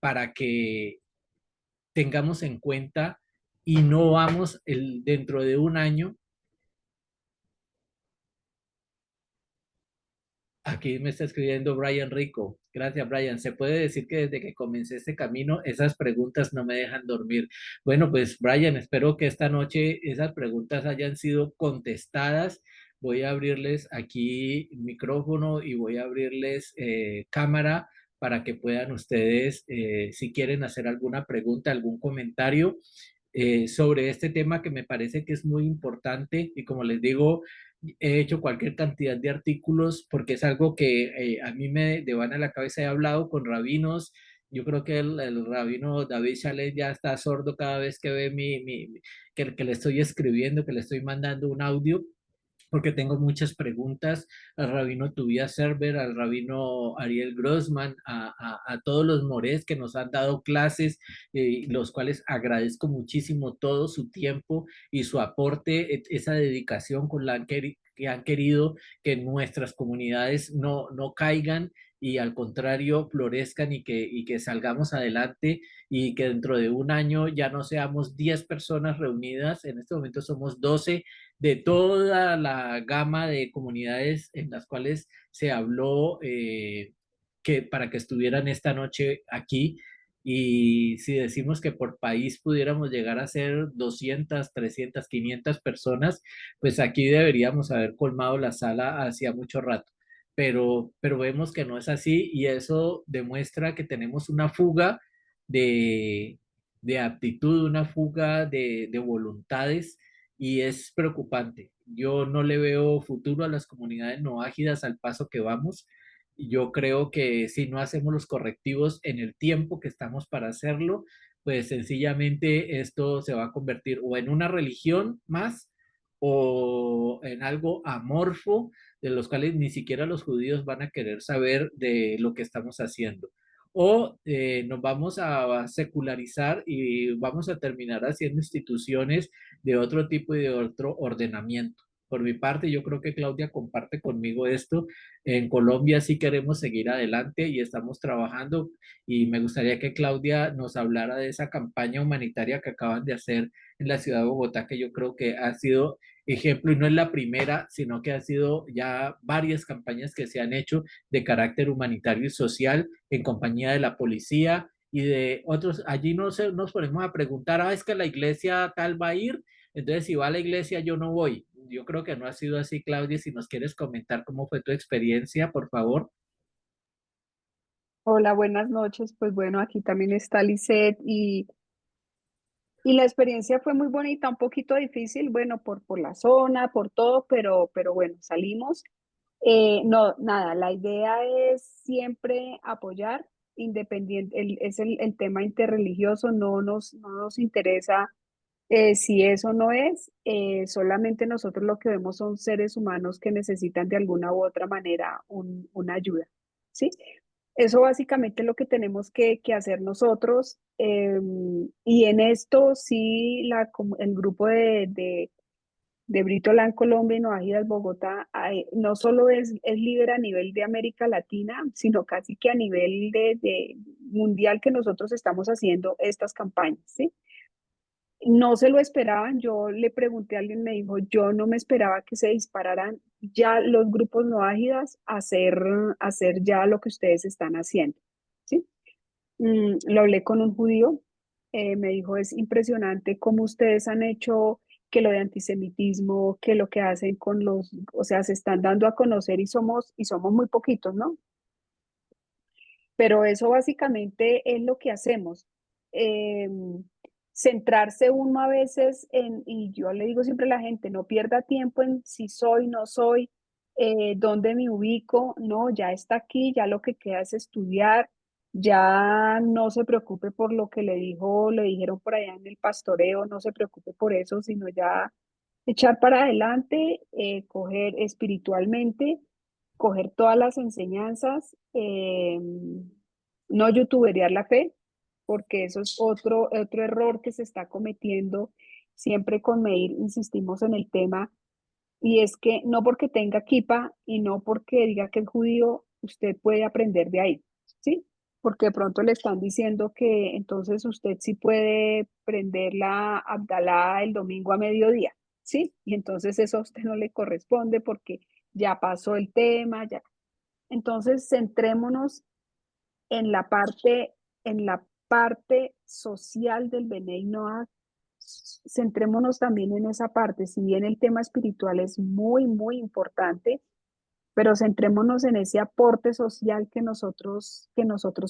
para que tengamos en cuenta y no vamos dentro de un año Aquí me está escribiendo Brian Rico. Gracias, Brian. Se puede decir que desde que comencé este camino, esas preguntas no me dejan dormir. Bueno, pues Brian, espero que esta noche esas preguntas hayan sido contestadas. Voy a abrirles aquí micrófono y voy a abrirles cámara para que puedan ustedes, si quieren hacer alguna pregunta, algún comentario sobre este tema que me parece que es muy importante y como les digo, he hecho cualquier cantidad de artículos porque es algo que a mí me devana la cabeza. He hablado con rabinos. Yo creo que el rabino David Chalet ya está sordo cada vez que ve que le estoy escribiendo, que le estoy mandando un audio porque tengo muchas preguntas al rabino Tobias Serber, al rabino Ariel Grossman, a todos los morés que nos han dado clases, los cuales agradezco muchísimo todo su tiempo y su aporte, esa dedicación con la que han querido que nuestras comunidades no caigan y al contrario florezcan y que salgamos adelante y que dentro de un año ya no seamos 10 personas reunidas, en este momento somos 12 de toda la gama de comunidades en las cuales se habló que para que estuvieran esta noche aquí. Y si decimos que por país pudiéramos llegar a ser 200, 300, 500 personas, pues aquí deberíamos haber colmado la sala hacía mucho rato. Pero vemos que no es así y eso demuestra que tenemos una fuga de, de aptitud, una fuga de voluntades y es preocupante. Yo no le veo futuro a las comunidades no ágidas al paso que vamos. Yo creo que si no hacemos los correctivos en el tiempo que estamos para hacerlo, pues sencillamente esto se va a convertir o en una religión más o en algo amorfo de los cuales ni siquiera los judíos van a querer saber de lo que estamos haciendo. O nos vamos a secularizar y vamos a terminar haciendo instituciones de otro tipo y de otro ordenamiento. Por mi parte, yo creo que Claudia comparte conmigo esto. En Colombia sí queremos seguir adelante y estamos trabajando y me gustaría que Claudia nos hablara de esa campaña humanitaria que acaban de hacer en la ciudad de Bogotá, que yo creo que ha sido ejemplo y no es la primera, sino que ha sido ya varias campañas que se han hecho de carácter humanitario y social en compañía de la policía y de otros. Allí nos ponemos a preguntar, ah, es que la iglesia tal va a ir, entonces si va a la iglesia yo no voy. Yo creo que no ha sido así, Claudia. Si nos quieres comentar cómo fue tu experiencia, por favor. Hola, buenas noches. Pues bueno, aquí también está Lisette y la experiencia fue muy bonita, un poquito difícil, bueno, por la zona, por todo, pero bueno, salimos. No, nada, la idea es siempre apoyar, independiente, es el tema interreligioso, no nos interesa si eso no es, solamente nosotros lo que vemos son seres humanos que necesitan de alguna u otra manera una ayuda, ¿sí? Eso básicamente es lo que tenemos que hacer nosotros. Y en esto sí, el grupo de Brito Land Colombia y No Ágidas Bogotá no solo es líder a nivel de América Latina, sino casi que a nivel de mundial que nosotros estamos haciendo estas campañas, ¿sí? No se lo esperaban, yo le pregunté a alguien, me dijo, yo no me esperaba que se dispararan ya los grupos no ágidas a hacer ya lo que ustedes están haciendo, ¿sí? Lo hablé con un judío, me dijo, es impresionante cómo ustedes han hecho que lo de antisemitismo, que lo que hacen con o sea, se están dando a conocer y somos muy poquitos, ¿no? Pero eso básicamente es lo que hacemos. Eh, Centrarse uno a veces y yo le digo siempre a la gente, no pierda tiempo en si soy, no soy, dónde me ubico, no, ya está aquí, ya lo que queda es estudiar, ya no se preocupe por lo que le dijeron por allá en el pastoreo, no se preocupe por eso, sino ya echar para adelante, coger espiritualmente, coger todas las enseñanzas, no youtuberear la fe, porque eso es otro error que se está cometiendo. Siempre con Meir insistimos en el tema, y es que no porque tenga kipa y no porque diga que es judío, usted puede aprender de ahí, ¿sí? Porque de pronto le están diciendo que entonces usted sí puede prender la Abdalá el domingo a mediodía, ¿sí? Y entonces eso a usted no le corresponde porque ya pasó el tema, ya. Entonces, centrémonos en en la parte social del Bnei Noach, centrémonos también en esa parte. Si bien el tema espiritual es muy importante, pero centrémonos en ese aporte social que nosotros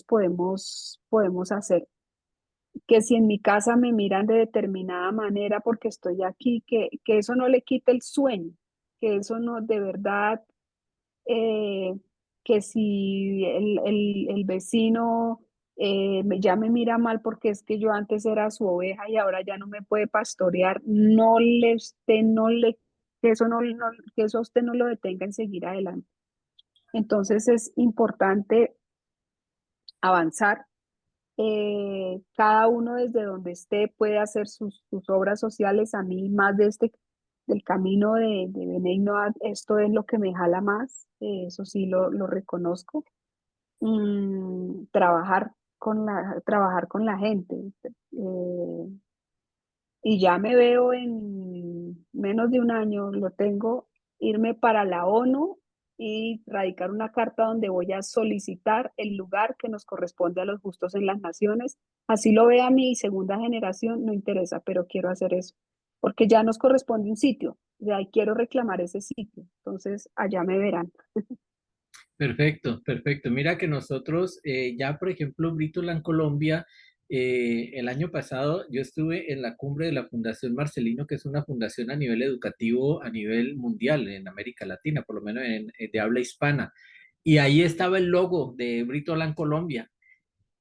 podemos hacer. Que si en mi casa me miran de determinada manera porque estoy aquí, que eso no le quite el sueño, que eso no, de verdad, eh, que si el vecino ya me mira mal porque es que yo antes era su oveja y ahora ya no me puede pastorear, no le, que eso que eso a usted no lo detenga en seguir adelante. Entonces es importante avanzar. Cada uno desde donde esté puede hacer sus obras sociales. A mí más del camino de Bnei Noach, esto es lo que me jala más, eso sí lo reconozco. Trabajar con la gente. eh, y ya me veo en menos de un año, lo tengo, irme para la ONU y radicar una carta donde voy a solicitar el lugar que nos corresponde a los justos en las naciones. Así lo vea mi segunda generación, no interesa, pero quiero hacer eso, porque ya nos corresponde un sitio, ya quiero reclamar ese sitio. Entonces, allá me verán. Perfecto, perfecto. Mira que nosotros, ya por ejemplo, Britola Colombia, el año pasado yo estuve en la cumbre de la Fundación Marcelino, que es una fundación a nivel educativo, a nivel mundial, en América Latina, por lo menos de habla hispana. Y ahí estaba el logo de Britola Colombia.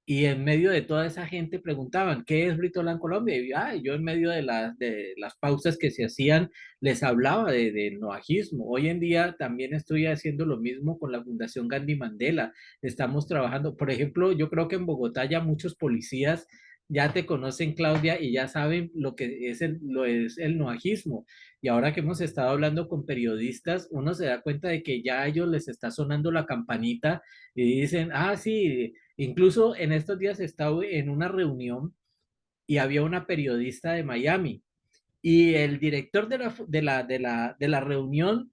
Y en medio de toda esa gente preguntaban, ¿qué es Britoland Colombia? Y yo en medio de las pausas que se hacían les hablaba del noajismo. Hoy en día también estoy haciendo lo mismo con la Fundación Gandhi Mandela. Estamos trabajando, por ejemplo, yo creo que en Bogotá ya muchos policías ya te conocen, Claudia, y ya saben lo que es lo es el noajismo. Y ahora que hemos estado hablando con periodistas, uno se da cuenta de que ya a ellos les está sonando la campanita y dicen, ah, sí. Incluso en estos días estaba en una reunión y había una periodista de Miami y el director de la reunión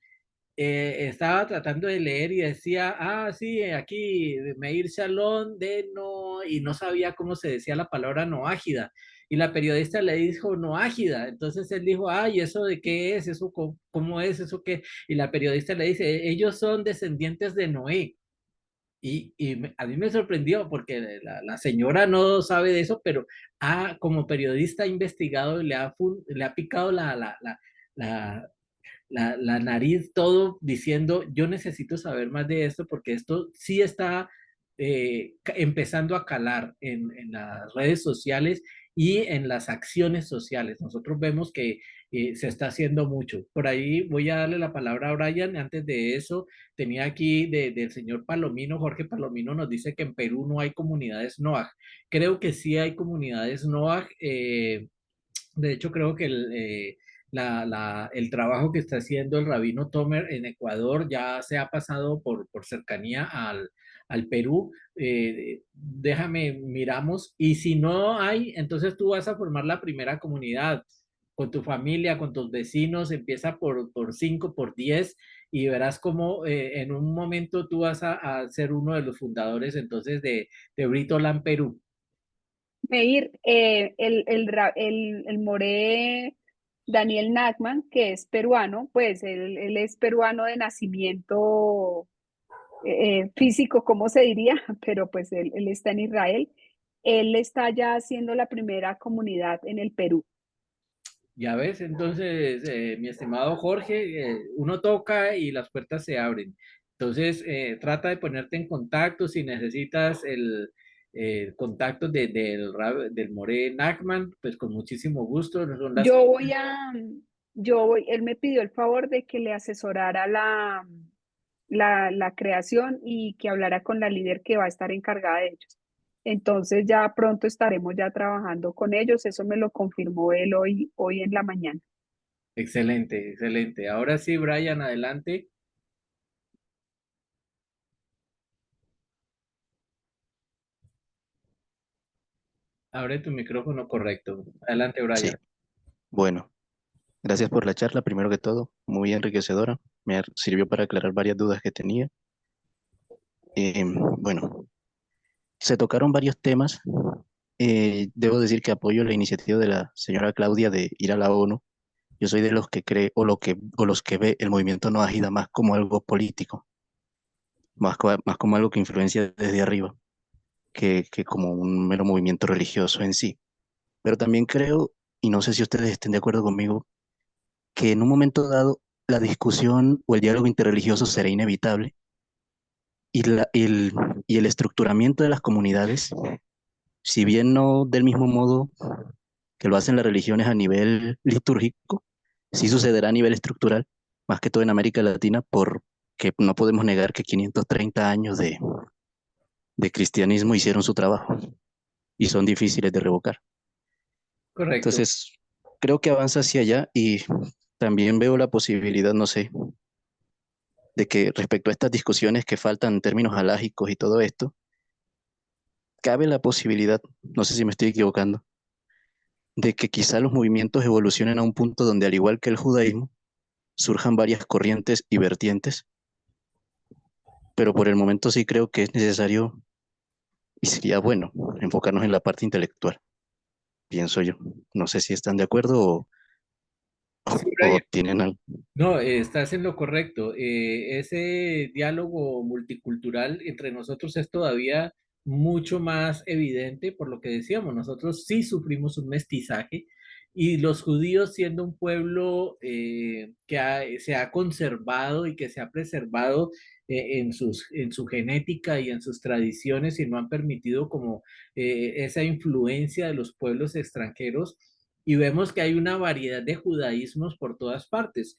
estaba tratando de leer y decía, ah, sí, aquí Meir Shalom de no, y no sabía cómo se decía la palabra noágida. Y la periodista le dijo noágida. Entonces él dijo, ay, ¿eso de qué es? ¿Eso cómo es? ¿Eso qué? Y la periodista le dice, ellos son descendientes de Noé. A mí me sorprendió porque la señora no sabe de eso, pero como periodista ha investigado y le ha picado la, la nariz todo diciendo, yo necesito saber más de esto porque esto sí está empezando a calar en las redes sociales y en las acciones sociales. Nosotros vemos que se está haciendo mucho. Por ahí voy a darle la palabra a Brian. Antes de eso, tenía aquí del señor Palomino, Jorge Palomino nos dice que en Perú no hay comunidades NOAG. Creo que sí hay comunidades NOAG. De hecho, creo que el trabajo que está haciendo el rabino Tomer en Ecuador ya se ha pasado por cercanía al Perú. Déjame, miramos. Y si no hay, entonces tú vas a formar la primera comunidad con tu familia, con tus vecinos. Empieza por 5, por 10 y verás cómo en un momento tú vas a ser uno de los fundadores entonces de Britoland Perú. Meir, el Moré Daniel Nachman, que es peruano, pues él es peruano de nacimiento físico, ¿cómo se diría? Pero pues él está en Israel. Él está ya haciendo la primera comunidad en el Perú. Ya ves, entonces, mi estimado Jorge, uno toca y las puertas se abren. Entonces, trata de ponerte en contacto si necesitas el contacto del More Nachman, pues con muchísimo gusto. Son las Yo voy a, él me pidió el favor de que le asesorara la creación y que hablara con la líder que va a estar encargada de ellos. Entonces ya pronto estaremos ya trabajando con ellos. Eso me lo confirmó él hoy en la mañana. excelente, excelente. Ahora sí, Brian, adelante. Abre tu micrófono correcto. Adelante, Sí, Brian. bueno, gracias por la charla, primero que todo, muy enriquecedora, sirvió para aclarar varias dudas que tenía. Bueno, se tocaron varios temas. Debo decir que apoyo la iniciativa de la señora Claudia de ir a la ONU. Yo soy de los que cree o los que ve el movimiento no agida más como algo político, más como algo que influencia desde arriba, que como un mero movimiento religioso en sí. Pero también creo, y no sé si ustedes estén de acuerdo conmigo, que en un momento dado la discusión o el diálogo interreligioso será inevitable y, y el estructuramiento de las comunidades, si bien no del mismo modo que lo hacen las religiones a nivel litúrgico, sí sucederá a nivel estructural, más que todo en América Latina, porque no podemos negar que 530 años de cristianismo hicieron su trabajo y son difíciles de revocar. Correcto. Entonces, creo que avanza hacia allá y también veo la posibilidad, no sé, de que respecto a estas discusiones que faltan en términos alágicos y todo esto, cabe la posibilidad, no sé si me estoy equivocando, de que quizá los movimientos evolucionen a un punto donde, al igual que el judaísmo, surjan varias corrientes y vertientes, pero por el momento sí creo que es necesario y sería bueno enfocarnos en la parte intelectual, pienso yo. No sé si están de acuerdo Sí, o Brian. tienen algo. No, estás en lo correcto. Ese diálogo multicultural entre nosotros es todavía mucho más evidente por lo que decíamos. Nosotros sí sufrimos un mestizaje y los judíos siendo un pueblo se ha conservado y que se ha preservado en su genética y en sus tradiciones y no han permitido como esa influencia de los pueblos extranjeros. Y vemos que hay una variedad de judaísmos por todas partes.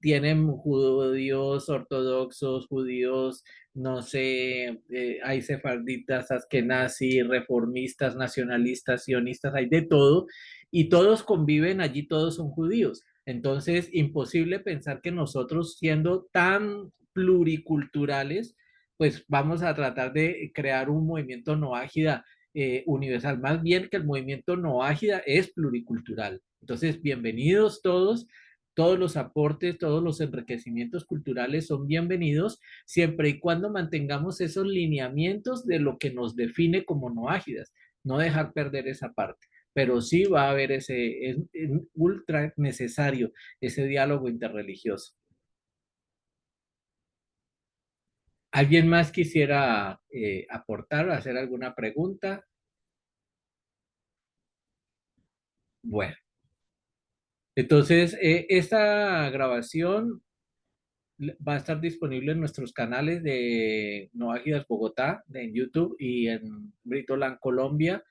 Tienen judíos ortodoxos, judíos, no sé, hay sefarditas, askenazí, reformistas, nacionalistas, sionistas, hay de todo, y todos conviven allí, todos son judíos. Entonces, imposible pensar que nosotros, siendo tan pluriculturales, pues vamos a tratar de crear un movimiento no ágida universal, más bien que el movimiento no ágida es pluricultural. Entonces, bienvenidos todos, todos los aportes, todos los enriquecimientos culturales son bienvenidos, siempre y cuando mantengamos esos lineamientos de lo que nos define como no ágidas, no dejar perder esa parte. Pero sí va a haber es ultra necesario ese diálogo interreligioso. ¿Alguien más quisiera aportar, hacer alguna pregunta? Bueno, entonces esta grabación va a estar disponible en nuestros canales de No Ágidas Bogotá, en YouTube y en Britoland Colombia.